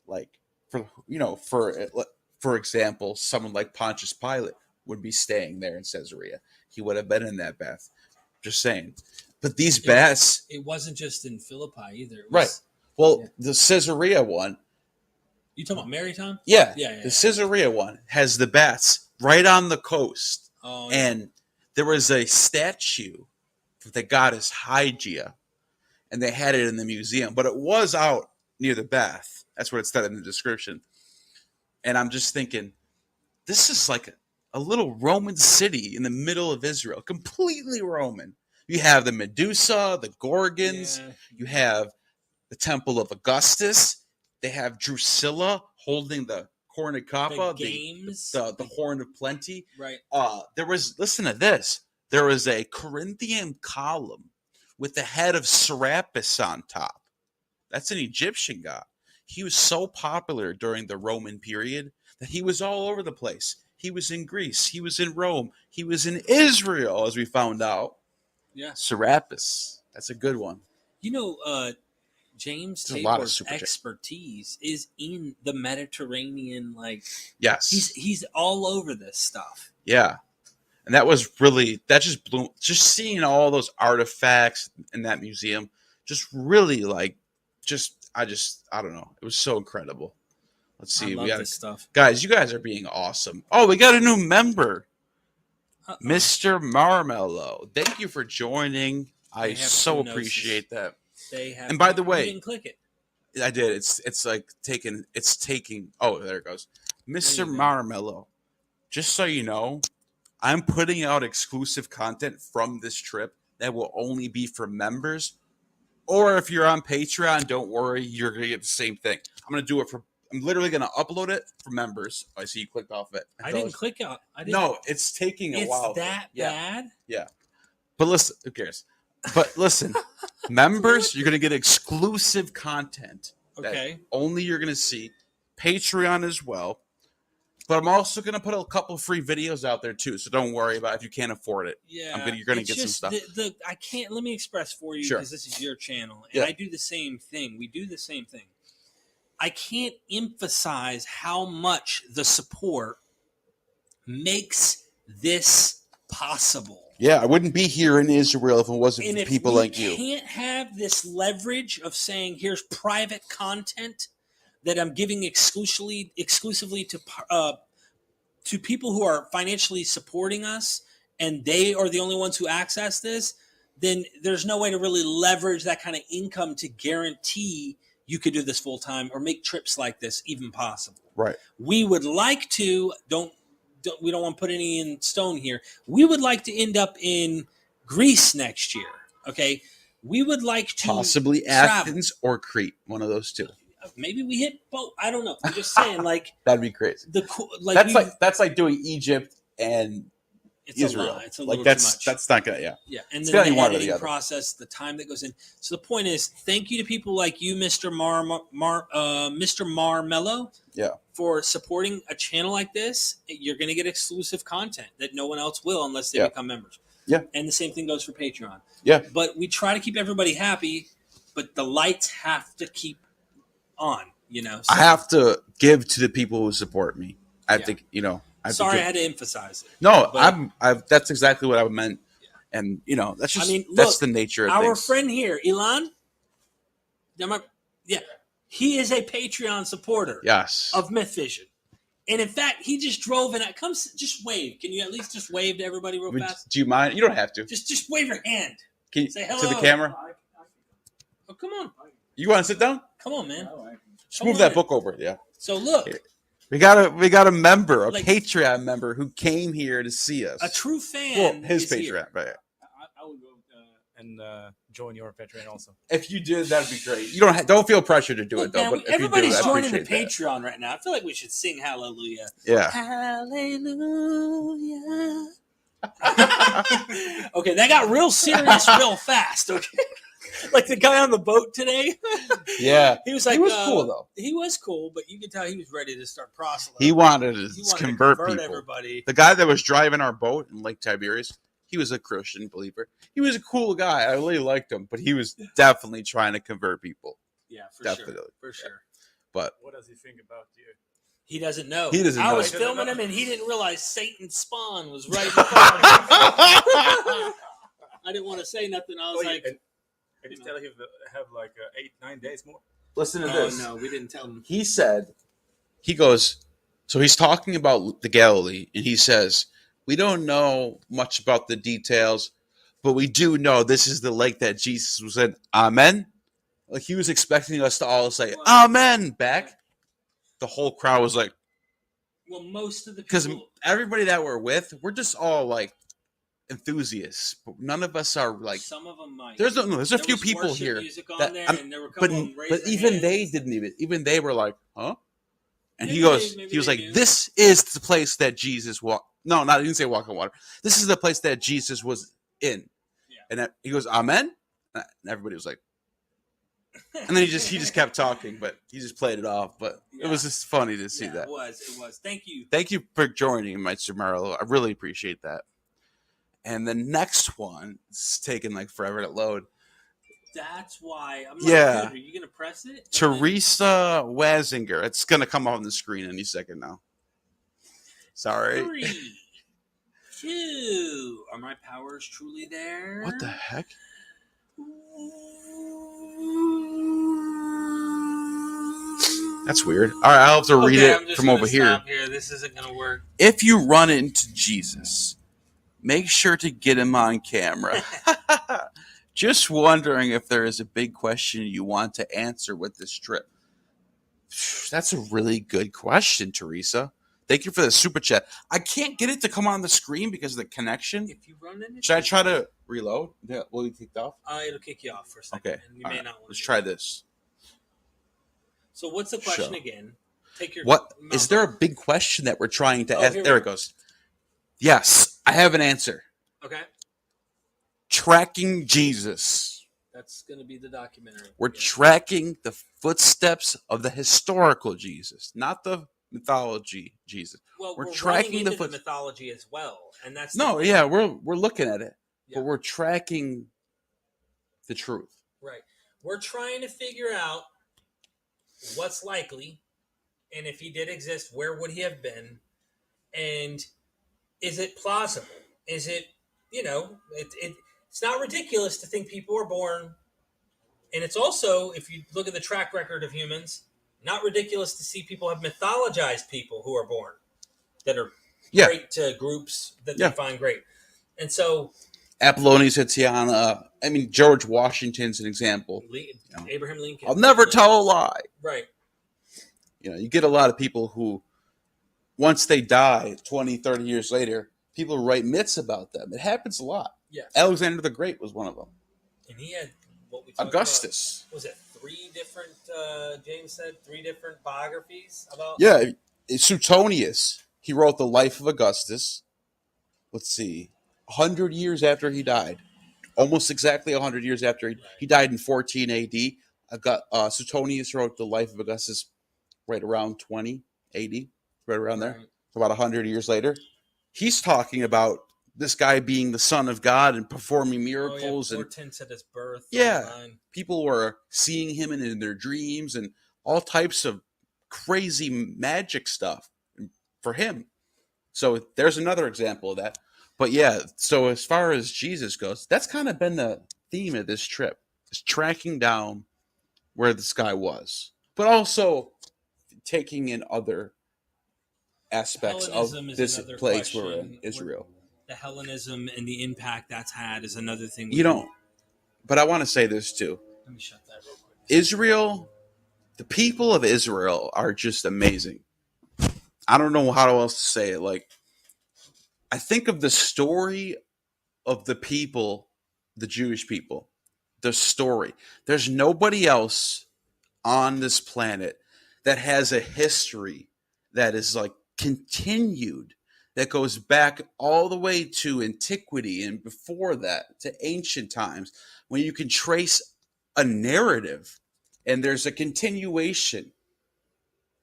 like for example, someone like Pontius Pilate would be staying there in Caesarea. He would have been in that bath. Just saying. But these baths, it wasn't just in Philippi either. Right. Well, the Caesarea one. You talking about Maritime? Yeah. The Caesarea one has the baths right on the coast. Oh, and there was a statue of the goddess Hygia, and they had it in the museum, but it was out near the bath. That's what it said in the description. And I'm just thinking, this is like a little Roman city in the middle of Israel, completely Roman. You have the Medusa, the Gorgons, you have the Temple of Augustus. They have Drusilla holding the cornucopia, the horn of plenty. Right. Listen to this. There was a Corinthian column with the head of Serapis on top. That's an Egyptian god. He was so popular during the Roman period that he was all over the place. He was in Greece. He was in Rome. He was in Israel, as we found out. Yeah. Serapis. That's a good one. James Tabor's expertise is in the Mediterranean. Yes, he's all over this stuff. Yeah, and that just blew. Just seeing all those artifacts in that museum, just really I don't know. It was so incredible. Let's see. I love this stuff, guys. You guys are being awesome. Oh, we got a new member, Mr. Marmello. Thank you for joining. I so appreciate that. And by the way, you didn't click it. I did. It's taking. Oh, there it goes. Mr. Marmello, just so you know, I'm putting out exclusive content from this trip that will only be for members. Or if you're on Patreon, don't worry, you're going to get the same thing. I'm literally going to upload it for members. I see you clicked off it. I didn't click out. No, it's taking a while. It's that bad? Yeah. But listen, who cares? But listen, members, you're going to get exclusive content. Okay. Only you're going to see. Patreon as well. But I'm also going to put a couple free videos out there too. So don't worry about if you can't afford it. Yeah. You're going to get some stuff. I can't, let me express for you, Sure. because this is your channel. And I do the same thing. We do the same thing. I can't emphasize how much the support makes this possible. Yeah, I wouldn't be here in Israel if it wasn't for people like you. And if we can't have this leverage of saying, here's private content that I'm giving exclusively to people who are financially supporting us, and they are the only ones who access this, then there's no way to really leverage that kind of income to guarantee you could do this full time or make trips like this even possible. Right. We would like to, we don't want to put any in stone here. We would like to end up in Greece next year. Okay. We would like to possibly travel. Athens or Crete, one of those two. Maybe we hit both. I don't know. I'm just saying, like that'd be crazy. That's like doing Egypt and Israel. It's a like little that's too much. That's not gonna. Yeah, and then the editing process, the time that goes in. So the point is, thank you to people like you, Mr. Mr. Marmello, for supporting a channel like this. You're going to get exclusive content that no one else will unless they become members. Yeah, and the same thing goes for Patreon. Yeah, but we try to keep everybody happy, but the lights have to keep on. So. I have to give to the people who support me. I have to, Sorry, I had to emphasize it. No, that's exactly what I meant, and that's just. That's the nature of our things. friend here, Elon. He is a Patreon supporter. Yes. Of Myth Vision, and in fact, he just drove and just wave. Can you at least just wave to everybody real fast? Do you mind? You don't have to. Just wave your hand. Can you say hello to the camera? Oh, come on. You want to sit down? Come on, man. Just move that book over. Yeah. So look. Here. We got a member, Patreon member who came here to see us. A true fan. Well, his Patreon, here. but I will go and join your Patreon also. If you did, that'd be great. You don't feel pressure to do it though. Man, but everybody's joining the Patreon right now. I feel like we should sing Hallelujah. Yeah. Hallelujah. Okay, that got real serious real fast. Okay. Like the guy on the boat today. Yeah. He was like, he was cool though. He was cool, but you could tell he was ready to start proselytizing. He wanted to convert people. Everybody. The guy that was driving our boat in Lake Tiberias, he was a Christian believer. He was a cool guy. I really liked him, but he was definitely trying to convert people. Yeah, for sure. But what does he think about you? He doesn't know. I was filming him, and he didn't realize Satan's spawn was right in front of him. I didn't want to say nothing. I was like... I just tell him to have like 8-9 days more. Listen to this. No, we didn't tell him. He goes, so he's talking about the Galilee, and he says, we don't know much about the details, but we do know this is the lake that Jesus was in. Amen? Like he was expecting us to all say, Amen, back. The whole crowd was like, well, most of the because people... everybody that we're with, we're just all like, enthusiasts, but none of us are like. Some of them might. There's a few people here but even they didn't even they were like, huh? And he was like, this is the place that Jesus walked. No, he didn't say walk on water. This is the place that Jesus was in. Yeah. And he goes, Amen. And everybody was like, and then he just kept talking, but he just played it off. But it was just funny to see that. It was. Thank you for joining, Mr. Marlowe. I really appreciate that. And the next one is taking like forever to load. That's why. I'm like, are you going to press it? Teresa Wazinger. It's going to come on the screen any second now. Sorry. 3, 2. Are my powers truly there? What the heck? That's weird. All right, I'll have to read it from over here. This isn't going to work. If you run into Jesus, make sure to get him on camera. Just wondering if there is a big question you want to answer with this trip. That's a really good question, Teresa. Thank you for the super chat. I can't get it to come on the screen because of the connection. If you run into Should I try to reload? Yeah, will you kick off? it'll kick you off for a second. Okay. And you All may right. not want Let's to try this. So what's the question Show. again? Take your What mouth is there off. a big question that we're trying to Oh, ask? here we There it go. goes. Yes, I have an answer. Okay. Tracking Jesus. That's going to be the documentary. We're Yeah. tracking the footsteps of the historical Jesus, not the mythology Jesus. Well, we're we're tracking running the into the foot- mythology as well, and that's the No, thing. yeah, we're looking at it, Yeah. but we're tracking the truth. Right. We're trying to figure out what's likely, and if he did exist, where would he have been, and is it plausible? Is it, it's not ridiculous to think people were born, and it's also, if you look at the track record of humans, not ridiculous to see people have mythologized people who are born that are Yeah. great to groups that Yeah. they find great. And so Apollonius Etiana. I mean, George Washington's an example. Abraham Lincoln. I'll never tell a lie. Right. You get a lot of people who, once they die 20, 30 years later, people write myths about them. It happens a lot. Yeah. Alexander the Great was one of them. And he had what we talked Augustus. about. Was it 3 different, James said, 3 different biographies about? Yeah. Suetonius, he wrote the life of Augustus. Let's see. 100 years after he died. Almost exactly 100 years after he died in 14 AD. Suetonius wrote the life of Augustus right around 20 AD, right around there. Right. About 100 years later. He's talking about this guy being the son of God and performing miracles. Oh, yeah. Portents at his birth. Yeah. Online. People were seeing him in their dreams and all types of crazy magic stuff for him. So there's another example of that. But yeah, so as far as Jesus goes, that's kind of been the theme of this trip, is tracking down where this guy was, but also taking in other aspects Hellenism of is this another place we're question. in, Israel. The Hellenism and the impact that's had is another thing. But I want to say this too. Let me shut that real quick. Israel, the people of Israel are just amazing. I don't know how else to say it. Like, I think of the story of the people, the Jewish people, the story. There's nobody else on this planet that has a history that is like continued, that goes back all the way to antiquity and before that to ancient times, when you can trace a narrative and there's a continuation,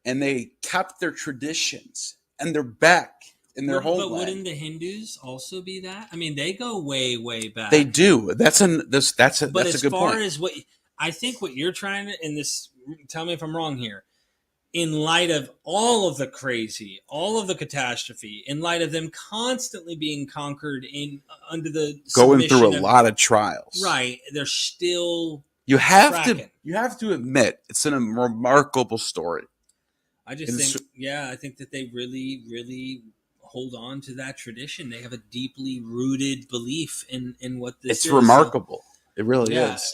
and they kept their traditions and they're back in their homeland. But wouldn't the Hindus also be that? I mean, they go way, way back. They do. That's a good point. But as far as what I think, what you're trying to, in this, tell me if I'm wrong here. In light of all of the crazy, all of the catastrophe, in light of them constantly being conquered under the going through a submission lot of trials, right? They're still. You have tracking. You have to admit it's a remarkable story. I just think, I think that they really, really hold on to that tradition. They have a deeply rooted belief in what this is. It's remarkable. It really is.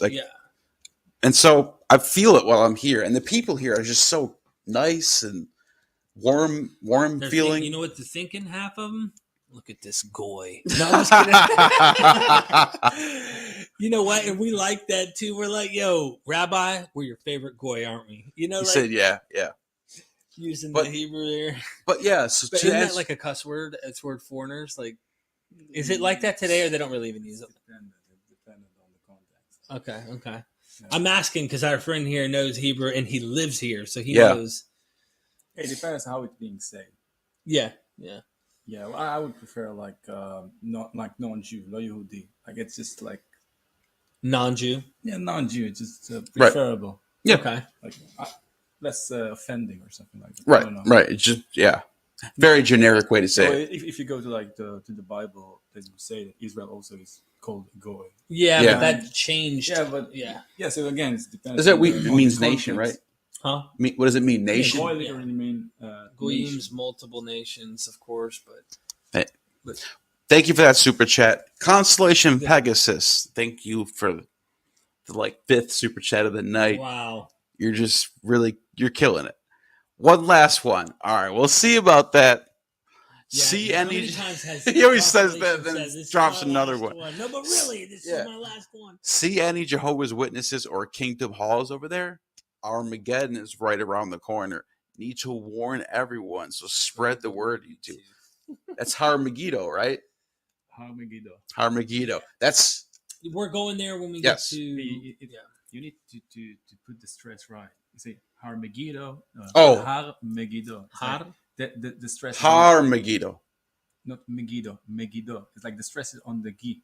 And so I feel it while I'm here, and the people here are just so nice and warm feeling. You know what they're thinking? Half of them. Look at this goy. No, I'm just kidding. You know what? And we like that too. We're like, yo, Rabbi, we're your favorite goy, aren't we? You know, he said, yeah. Using the Hebrew there. But yeah, so but isn't that like a cuss word? It's word foreigners. Like, is it like that today, or they don't really even use it? Dependent on the context. Okay. Yeah. I'm asking because our friend here knows Hebrew and he lives here, so he knows. It depends how it's being said. Yeah. Well, I would prefer like not like non-Jew, no Yehudi. Like it's just like non-Jew. Yeah, non-Jew. It's just preferable. Right. Yeah. Okay. Like less offending or something like that. Right. It's just very generic way to say so it. If you go to like to the Bible, they would say that Israel also is called Goy. Yeah, but that changed. Yeah. So again, it's dependent. Does that means nation, right? Huh? What does it mean? Nation. Goy literally mean Goyim's multiple nations, of course, but thank you for that super chat, Constellation Pegasus. Thank you for the 5th super chat of the night. Wow, you're just you're killing it. One last one. All right, we'll see about that. Yeah, See how any? many times has He always says that, Constellation then said, "This is drops my another last one. No, but really, this Yeah. is my last one. See any Jehovah's Witnesses or Kingdom Halls over there? Armageddon is right around the corner. Need to warn everyone, so spread the word, you two. That's Armageddon, right? Armageddon. Armageddon. That's We're going there when we Yes. get to. You need to put the stress right. You say Armageddon. Oh. Armageddon. Har. The stress. Armageddon. Not Megiddo. Megiddo. It's like the stress is on the gi,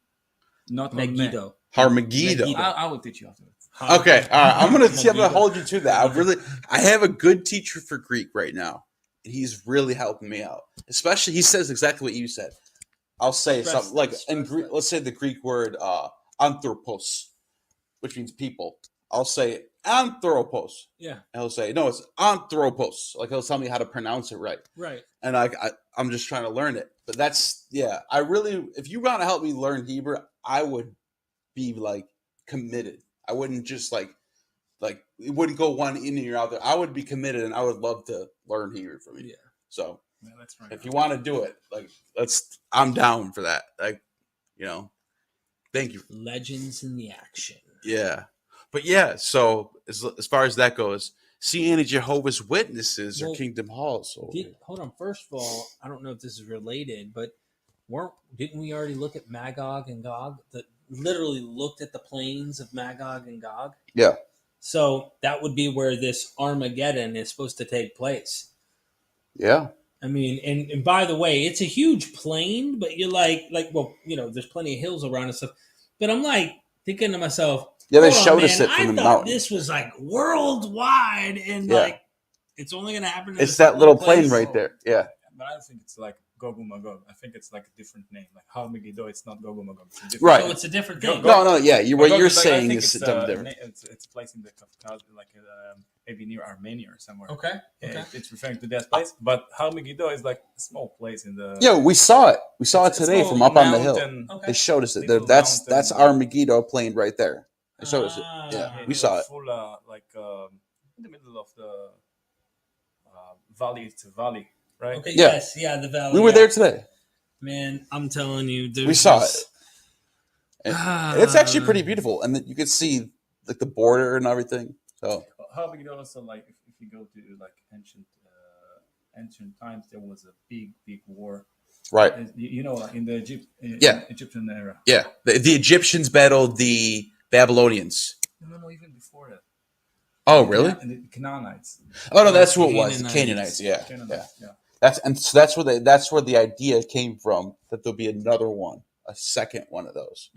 not on Megiddo. Armageddon. Megiddo. I will teach you afterwards. Okay, all right. I'm gonna Megiddo. hold you to that. I have a good teacher for Greek right now, and he's really helping me out. Especially, he says exactly what you said. I'll say something like in Greek. Let's say the Greek word anthropos, which means people. I'll say anthropos. Yeah. And he'll say no, it's anthropos. Like he'll tell me how to pronounce it right. Right. And I'm just trying to learn it. But that's I really, if you want to help me learn Hebrew, I would be like committed. I wouldn't just like it wouldn't go one in and out there. I would be committed, and I would love to learn Hebrew from you. Yeah. So that's right. if you want to do it, like I'm down for that. Like, thank you. Legends in the action. Yeah. But yeah, so as far as that goes, see any Jehovah's Witnesses or Kingdom Halls. Hold on. First of all, I don't know if this is related, but didn't we already look at Magog and Gog? That literally looked at the plains of Magog and Gog. Yeah. So that would be where this Armageddon is supposed to take place. Yeah. I mean, and by the way, it's a huge plain, but you're there's plenty of hills around and stuff. But I'm like thinking to myself, yeah, they showed us it from the mountain. This was like worldwide, and like it's only going to happen. It's that little plain right there. Yeah. But I don't think it's like Gog and Magog. I think it's like a different name. Like Armageddon, it's not Gog and Magog. Right. So it's a different thing. No, yeah. What you're like, saying is different. It's a place in the Caucasus, like maybe near Armenia or somewhere. Okay. It's referring to that place. But Armageddon is like a small place in the. Yeah, we saw it. We saw it today from up on the hill. Okay. They showed us it. That's Armageddon plain right there. They showed us it. Yeah, we saw it. Full, in the middle of the valley. It's a valley, right? Okay. Yeah. Yes. Yeah. The valley. We were there today. Man, I'm telling you, we saw it. It's actually pretty beautiful, and you could see like the border and everything. So Armageddon also, like if you go to like ancient times, there was a big war. Right. In the Egyptian era. Yeah, the Egyptians battled the Babylonians. No, even before that. Oh, really? And the Canaanites. Oh no, that's what it was. The Canaanites. Yeah. That's where the idea came from, that there'll be another one, a second one of those.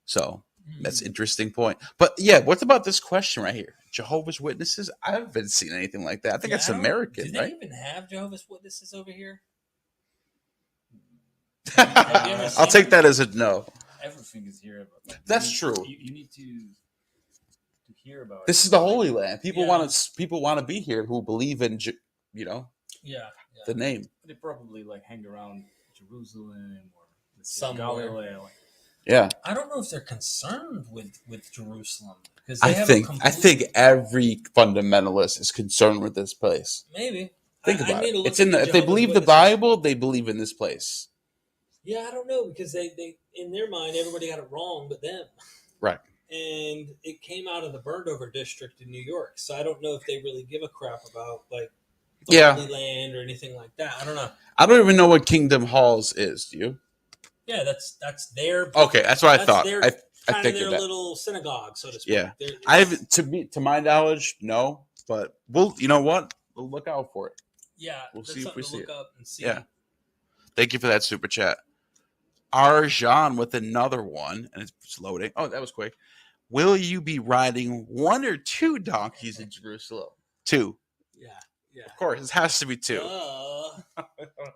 So that's an interesting point. But yeah, what about this question right here? Jehovah's Witnesses? I haven't seen anything like that. I think it's American, do right? they even have Jehovah's Witnesses over here? I'll take that as a no. Everything is here. But that's true. You need to hear about it. This is the Holy Land. People want to be here who believe in, the name. They probably like hang around Jerusalem or the Sea of Galilee. Yeah. I don't know if they're concerned with Jerusalem, because I think every fundamentalist is concerned with this place. Maybe. Think about it. It's if they believe the Bible, they believe in this place. Yeah, I don't know, because they in their mind everybody got it wrong but them. Right. And it came out of the burned over district in New York, so I don't know if they really give a crap about like the Holy Land or anything like that. I don't know. I don't even know what Kingdom Halls is. Do you? Yeah, that's their. Okay, that's what I thought. I kind of their that. little synagogue, so to speak. Yeah, I have to my knowledge, no, but you know what? We'll look out for it. Yeah, we'll see if we see it. Up and see. Yeah, thank you for that super chat. Arjan with another one, and it's loading. Oh, that was quick. Will you be riding one or two donkeys in Jerusalem? Two. Yeah. Of course, it has to be two.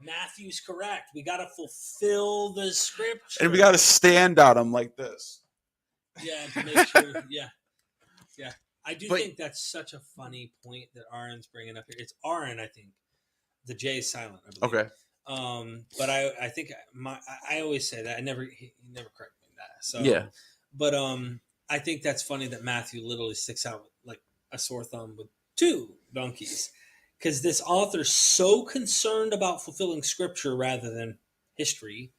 Matthew's correct. We got to fulfill the scripture. And we got to stand on them like this. Yeah, to make sure. Yeah. I think that's such a funny point that Aaron's bringing up here. It's Aaron, I think. The J is silent, I believe. Okay. But I think I always say that. He never correct me on that. So yeah. But I think that's funny that Matthew literally sticks out with like a sore thumb with two donkeys. because this author's so concerned about fulfilling scripture rather than history.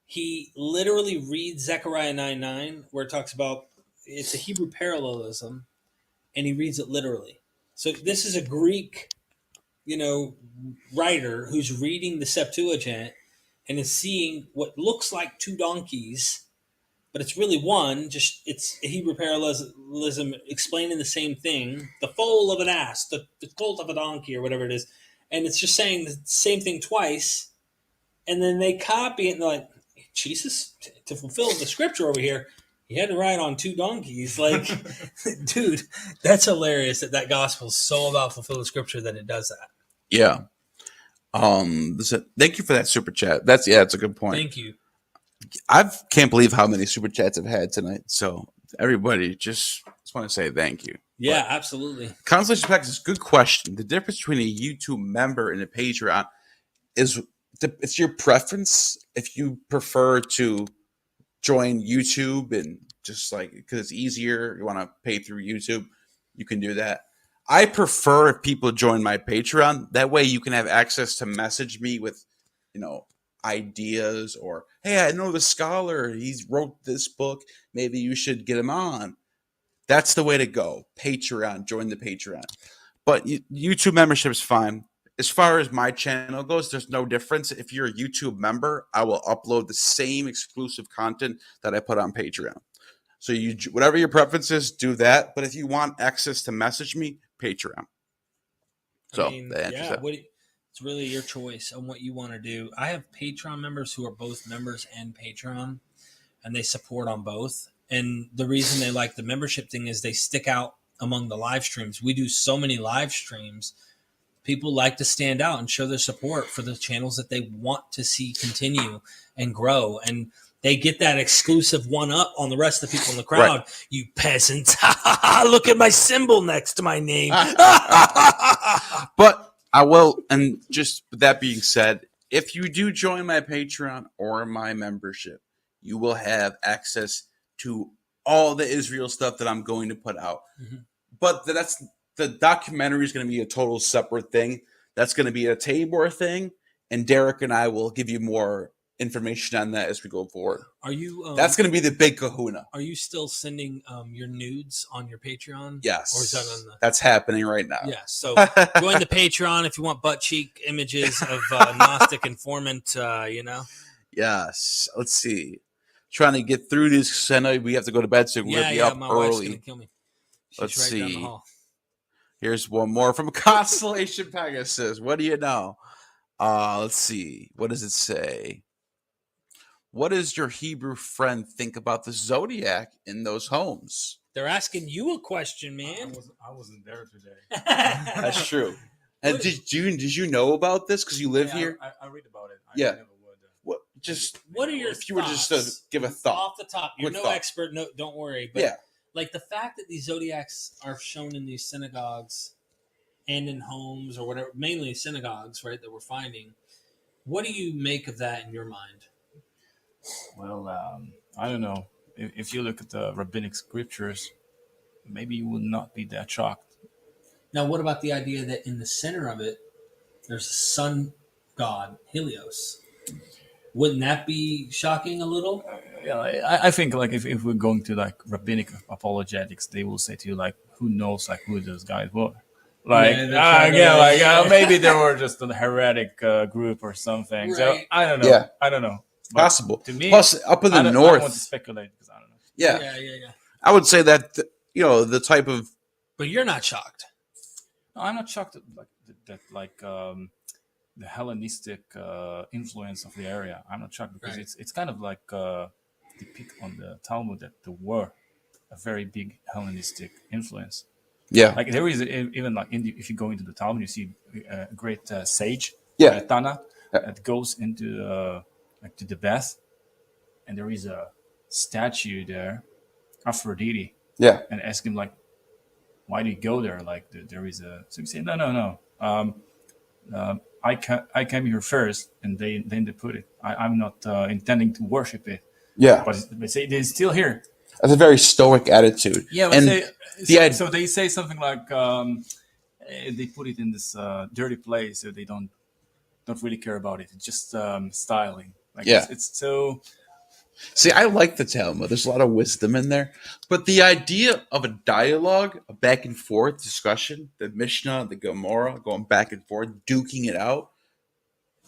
He literally reads Zechariah 9:9, where it talks about it's a Hebrew parallelism, and he reads it literally. So this is a Greek, writer who's reading the Septuagint and is seeing what looks like two donkeys, but it's really one. Just it's a Hebrew parallelism explaining the same thing: the foal of an ass, the colt of a donkey, or whatever it is, and it's just saying the same thing twice. And then they copy it and they're like, Jesus, to fulfill the scripture over here, he had to ride on two donkeys. Like, dude, that's hilarious that gospel is so about fulfilling scripture that it does that. Yeah. Thank you for that super chat. It's a good point. Thank you. I can't believe how many super chats I've had tonight. So everybody, just want to say thank you. Yeah, absolutely. Consolation Pack, good question. The difference between a YouTube member and a Patreon is it's your preference. If you prefer to join YouTube and just because it's easier, you want to pay through YouTube, you can do that. I prefer if people join my Patreon. That way you can have access to message me with, ideas, or, hey, I know the scholar, he's wrote this book, maybe you should get him on. That's the way to go. Patreon, join the Patreon. But YouTube membership is fine. As far as my channel goes, there's no difference. If you're a YouTube member, I will upload the same exclusive content that I put on Patreon. So whatever your preference is, do that. But if you want access to message me, Patreon. So it's really your choice on what you want to do. I have Patreon members who are both members and Patreon, and they support on both. And the reason they like the membership thing is they stick out among the live streams. We do so many live streams. People like to stand out and show their support for the channels that they want to see continue and grow. And they get that exclusive one up on the rest of the people in the crowd. Right. You peasants. Look at my symbol next to my name. But I will, and just with that being said, if you do join my Patreon or my membership, you will have access to all the Israel stuff that I'm going to put out. Mm-hmm. But the documentary is going to be a total separate thing. That's going to be a Tabor thing, and Derek and I will give you more information on that as we go forward. Are you? That's going to be the big kahuna. Are you still sending your nudes on your Patreon? Yes. Or is that on the? That's happening right now. Yeah. So join the Patreon if you want butt cheek images of Gnostic informant. Yes. Let's see. Trying to get through this because I know we have to go to bed soon. We'll be up my early. Wife's gonna kill me. She's Let's right see. down the hall. Here's one more from Constellation Pegasus. What do you know? Let's see. What does it say? What does your Hebrew friend think about the Zodiac in those homes? They're asking you a question, man. I wasn't there today. That's true. And did you know about this because you live here? I read about it. Yeah. Never would. What are your if you were just to give a thought off the top? You're no expert. No, don't worry. But like the fact that these zodiacs are shown in these synagogues and in homes or whatever, mainly synagogues, right? That we're finding. What do you make of that in your mind? Well, I don't know. If you look at the rabbinic scriptures, maybe you would not be that shocked. Now, what about the idea that in the center of it, there's a sun god, Helios? Wouldn't that be shocking a little? I think if we're going to rabbinic apologetics, they will say to you who knows who those guys were. Maybe they were just a heretic group or something. Right. So I don't know. Yeah. I don't know. But possible. To me, plus up in the north. I don't want to speculate because I don't know. Yeah. I would say that the type of. But you're not shocked. No, I'm not shocked that the Hellenistic influence of the area. I'm not shocked because it's kind of depict on the Talmud that there were a very big Hellenistic influence. Yeah, there is even if you go into the Talmud, you see a great sage, Tana, that goes into to the bath, and there is a statue there, Aphrodite. Yeah, and ask him why do you go there? There is a. So you say no. I came here first, and then they put it. I'm not intending to worship it. Yeah, but it's still here. That's a very stoic attitude. Yeah, but and so they say something like they put it in this dirty place, so they don't really care about it. It's just styling. Like Yeah. it's so. See, I like the Talmud. There's a lot of wisdom in there. But the idea of a dialogue, a back and forth discussion, the Mishnah, the Gemara, going back and forth, duking it out,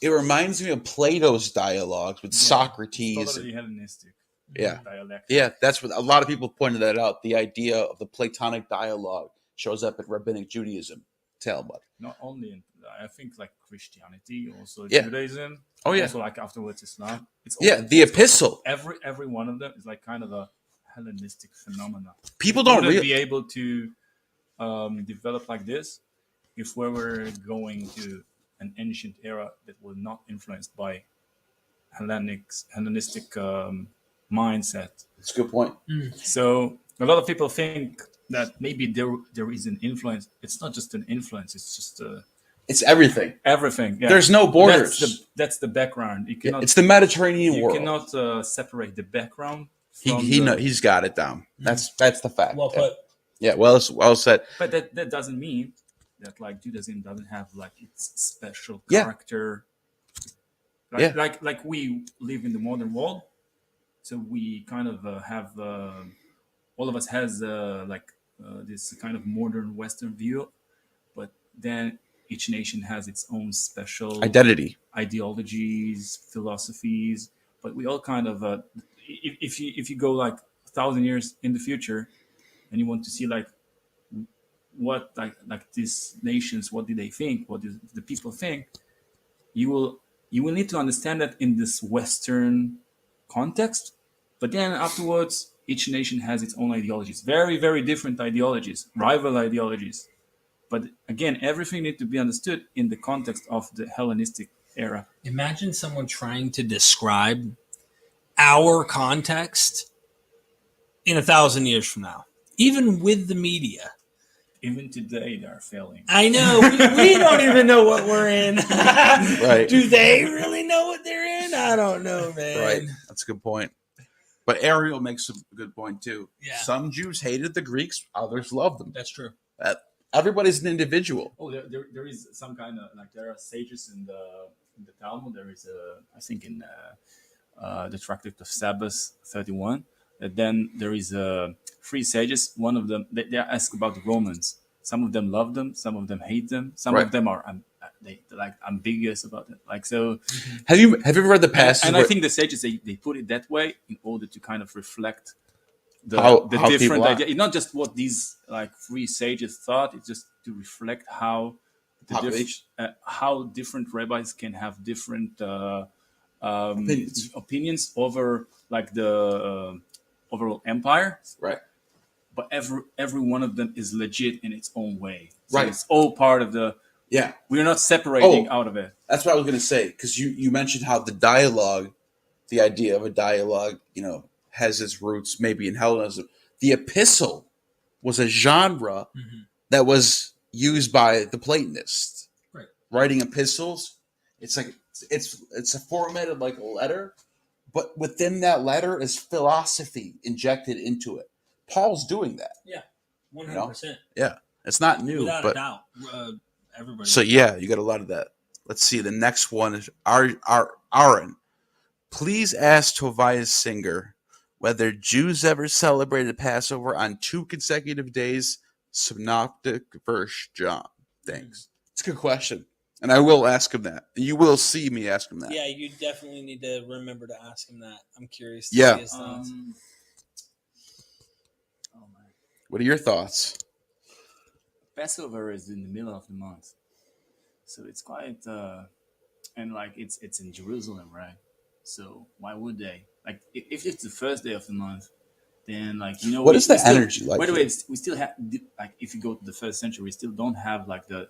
it reminds me of Plato's dialogues with Socrates. It's totally Hellenistic. Yeah. Dialect. Yeah, that's what a lot of people pointed that out. The idea of the Platonic dialogue shows up in Rabbinic Judaism, Talmud. Not only in, I think, like Christianity, also Yeah. Judaism. Oh, yeah. Also, like afterwards Islam. It's The epistle. Every one of them is like kind of a Hellenistic phenomena. People don't really really be able to develop like this if we were going to an ancient era that was not influenced by Hellenistic mindset. That's a good point. So a lot of people think that maybe there is an influence. It's not just an influence. It's just It's everything. everything. Yeah. There's no borders. That's the background. You cannot. It's the Mediterranean You world. cannot separate the background. He's got it down. That's the fact. Well put. Yeah, well said. But that doesn't mean that like Judaism doesn't have like its special Yeah. character. Yeah. Like we live in the modern world, so we kind of have all of us has this kind of modern Western view, but then each nation has its own special Identity. ideologies, philosophies. But we all kind of if you go like 1,000 years in the future, and you want to see like what like these nations, what do they think, what do the people think, you will need to understand that in this Western context. But then afterwards, each nation has its own ideologies, very, very different ideologies, rival ideologies. But again, everything needs to be understood in the context of the Hellenistic era. Imagine someone trying to describe our context in 1,000 years from now, even with the media. Even today, they are failing. I know. We don't even know what we're in. Right. Do they really know what they're in? I don't know, man. Right. That's a good point. But Ariel makes a good point too. Yeah. Some Jews hated the Greeks, others loved them. That's true. Everybody's an individual. Oh, there is some kind of like there are sages in the Talmud. There is I think in the Tractate of Sabbath 31. And then there is 3 sages. One of them they ask about the Romans. Some of them love them. Some of them hate them. Some Right. of them are they're like ambiguous about it. Like so. Have you ever read the passage? And I where- think the sages they put it that way in order to kind of reflect How the people different are. idea. It's not just what these like 3 sages thought. It's just to reflect how Population. how different rabbis can have different Opinions. opinions over like the overall empire. Right. But every one of them is legit in its own way. So Right. it's all part of the. Yeah. We're not separating Oh. out of it. That's what I was going to say, because you mentioned how the dialogue, the idea of a dialogue, has its roots maybe in Hellenism. The epistle was a genre that was used by the Platonists. Right. Writing epistles, it's like it's a formatted like a letter, but within that letter is philosophy injected into it. Paul's doing that. Yeah, 100%. Yeah, it's not new, Without but a doubt. Everybody. so yeah, you got a lot of that. Let's see. The next one is Aaron. Please ask Tobias Singer whether Jews ever celebrated Passover on 2 consecutive days. Synoptic verse John. Thanks. It's a good question, and I will ask him that. You will see me ask him that. Yeah, you definitely need to remember to ask him that. I'm curious to Yeah. see his thoughts. Oh my. What are your thoughts? Passover is in the middle of the month, so it's quite and like it's in Jerusalem, right? So why would they like if it's the first day of the month, then like What is the energy like By the here? way, we still have like if you go to the first century, we still don't have like the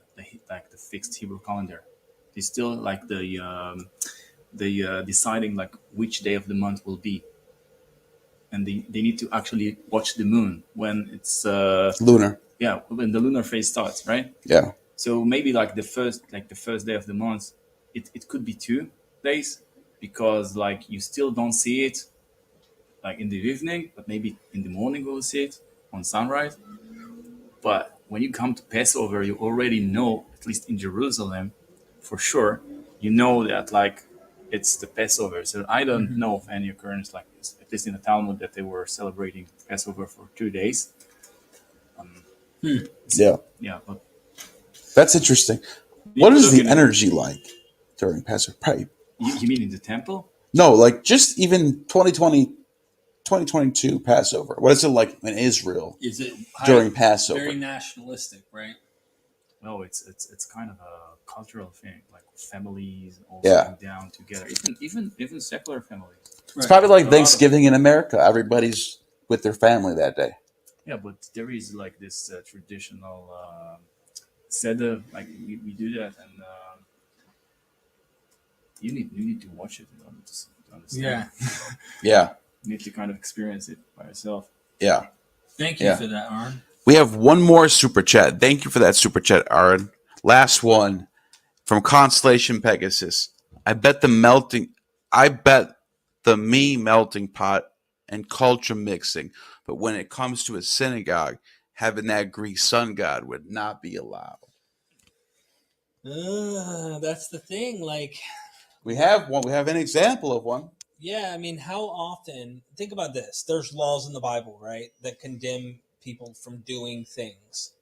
fixed Hebrew calendar. They still like the deciding like which day of the month will be, and they need to actually watch the moon when it's Lunar. yeah, when the lunar phase starts, right? Yeah. So maybe like the first day of the month, it could be 2 days because like you still don't see it like in the evening, but maybe in the morning we'll see it on sunrise. But when you come to Passover, you already know, at least in Jerusalem, for sure, you know that like it's the Passover. So I don't know of any occurrence like this, at least in the Talmud, that they were celebrating Passover for 2 days. Yeah. Yeah, but That's interesting. you What is look the in it- energy like during Passover? Probably, you mean in the temple? no, like just even 2022 Passover. What is it like in Israel Is it during Passover? very nationalistic, right? No, it's kind of a cultural thing, like families all Yeah. sitting down together, even secular families. It's probably like A lot of- Thanksgiving in America. Everybody's with their family that day. Yeah, but there is like this traditional seder, like we do that, and you need to watch it in order to understand. Yeah. Yeah. You need to kind of experience it by yourself. Yeah. Thank you Yeah. for that, Aaron. We have one more super chat. Thank you for that super chat, Aaron. Last one from Constellation Pegasus. I bet the me melting pot and culture mixing, but when it comes to a synagogue, having that Greek sun god would not be allowed. That's the thing. Like, We have one. We have an example of one. yeah, I mean, how often, think about this. There's laws in the Bible, right, that condemn people from doing things.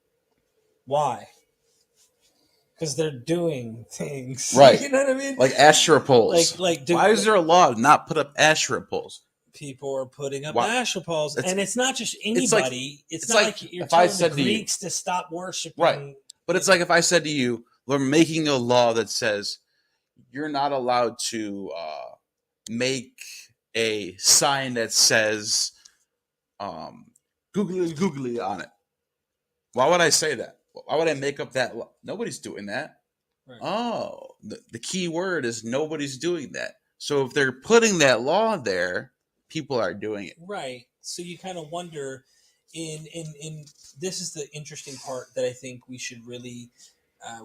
Why? Because they're doing things. Right. You know what I mean? Like Asherah poles. Like Why is there a law to not put up Asherah poles? people are putting up Why- Asherah poles, It's- and it's not just it's like- anybody. It's it's not like like you're if I telling the said to you- Greeks to stop worshiping. Right. But it's like if I said to you, we're making a law that says you're not allowed to make a sign that says googly googly on it. Why would I say that? Why would I make up that law? Nobody's doing that. Right. Oh, the key word is nobody's doing that. So if they're putting that law there, people are doing it. Right. So you kind of wonder in this is the interesting part that I think we should really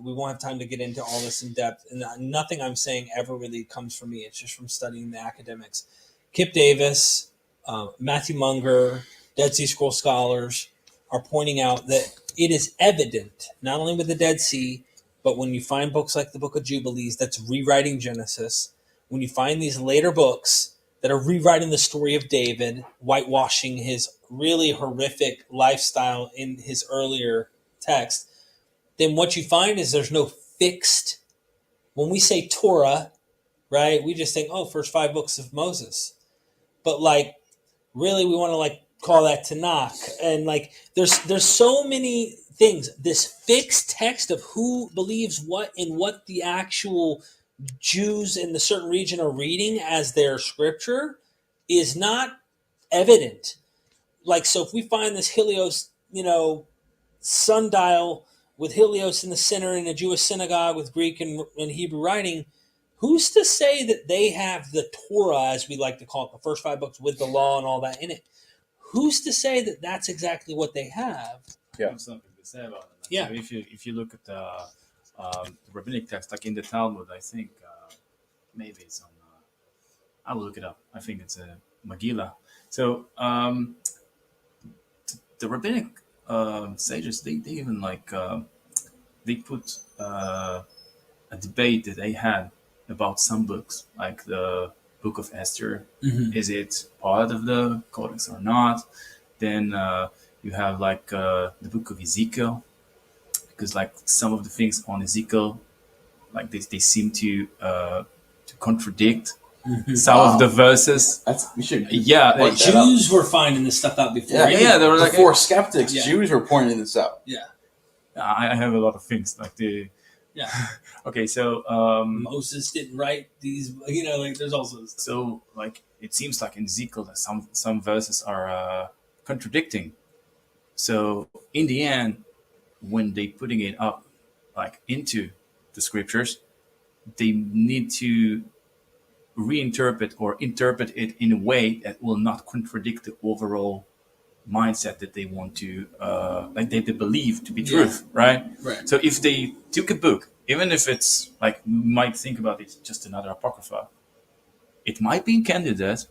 we won't have time to get into all this in depth, and nothing I'm saying ever really comes from me. It's just from studying the academics. Kip Davis, Matthew Munger, Dead Sea Scroll scholars are pointing out that it is evident, not only with the Dead Sea, but when you find books like the Book of Jubilees that's rewriting Genesis, when you find these later books that are rewriting the story of David, whitewashing his really horrific lifestyle in his earlier text, then what you find is there's no fixed. When we say Torah, right, we just think, oh, first 5 books of Moses. But like, really, we want to like call that Tanakh. And like, there's so many things. This fixed text of who believes what and what the actual Jews in the certain region are reading as their scripture is not evident. Like, so if we find this Helios, sundial with Helios in the center in a Jewish synagogue with Greek and Hebrew writing, who's to say that they have the Torah, as we like to call it, the first 5 books with the law and all that in it? Who's to say that that's exactly what they have? Yeah. I have something to say about it. Yeah. So if you look at the rabbinic text, like in the Talmud, I think maybe it's on. I will look it up. I think it's a Megillah. So the rabbinic sages, they even like they put a debate that they had about some books, like the Book of Esther. Mm-hmm. Is it part of the Codex or not? Then you have like the Book of Ezekiel, because like some of the things on Ezekiel, like they seem to contradict some of the verses. We should. Yeah, Point that out. Jews were finding this stuff out before. Yeah, they were like Before skeptics, Yeah. Jews were pointing this out. Yeah. I have a lot of things like the. Yeah. Okay, so Moses didn't write these, like there's also stuff. so like it seems like in Ezekiel that some verses are contradicting. So in the end, when they putting it up like into the scriptures, they need to reinterpret or interpret it in a way that will not contradict the overall mindset that they want to like they believe to be truth, right? Right. So if they took a book, even if it's like you might think about it just another apocrypha, it might be a candidate.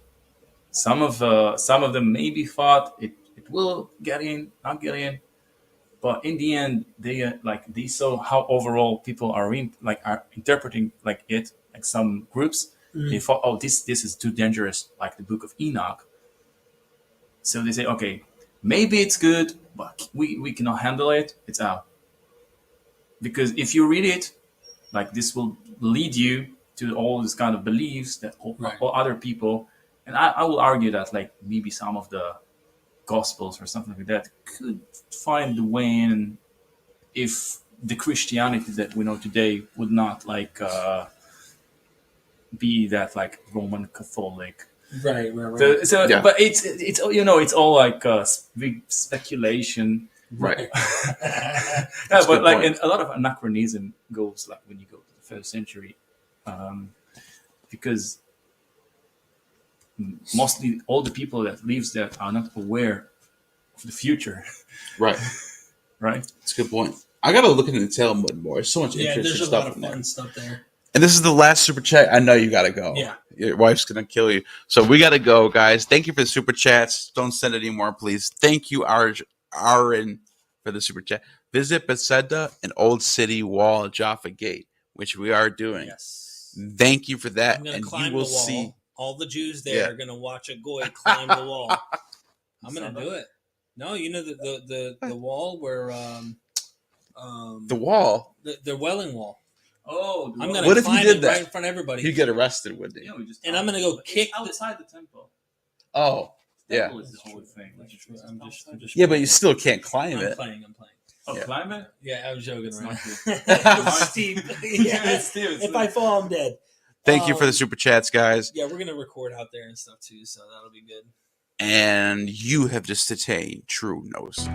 Some of them maybe thought it will get in, not get in. But in the end, they saw how overall people are interpreting like it, like some groups. They thought, oh, this is too dangerous, like the Book of Enoch. So they say, okay, maybe it's good, but we cannot handle it. It's out. Because if you read it, like this will lead you to all this kind of beliefs that all other people, and I will argue that like maybe some of the Gospels or something like that could find the way in if the Christianity that we know today would not like be that like Roman Catholic. Right. So Yeah. but it's it's all like big speculation. Right. Yeah, That's a but good like point. a lot of anachronism goes like when you go to the first century, because mostly all the people that lives there are not aware of the future. Right. Right. That's a good point. I gotta look into the Talmud more. There's so much Yeah, interesting there's a stuff lot of in there. fun stuff there. And this is the last super chat. I know you gotta go. Yeah. Your wife's gonna kill you. So we gotta go, guys. Thank you for the super chats. Don't send any more, please. Thank you, Aaron, for the super chat. Visit Bethesda and Old City Wall, Jaffa Gate, which we are doing. Yes. Thank you for that. I'm gonna And climb you will the wall. see. All the Jews there are gonna watch a goy climb the wall. I'm gonna do it. No, you know the wall where The wall. the Welling Wall. Oh, I'm gonna What if you climb did it that? right in front of everybody. He'd get arrested, wouldn't he? And I'm gonna go kick outside the temple. Oh, The yeah. temple is the whole thing. That's true. I'm just. Yeah, but you still can't climb I'm it. playing. Oh, Yeah. climb it? Yeah, I was joking It's around. not It's steep. Yeah, it's steep. if I fall, I'm dead. Thank you for the super chats, guys. Yeah, we're gonna record out there and stuff too, so that'll be good. And you have just attained true gnosis.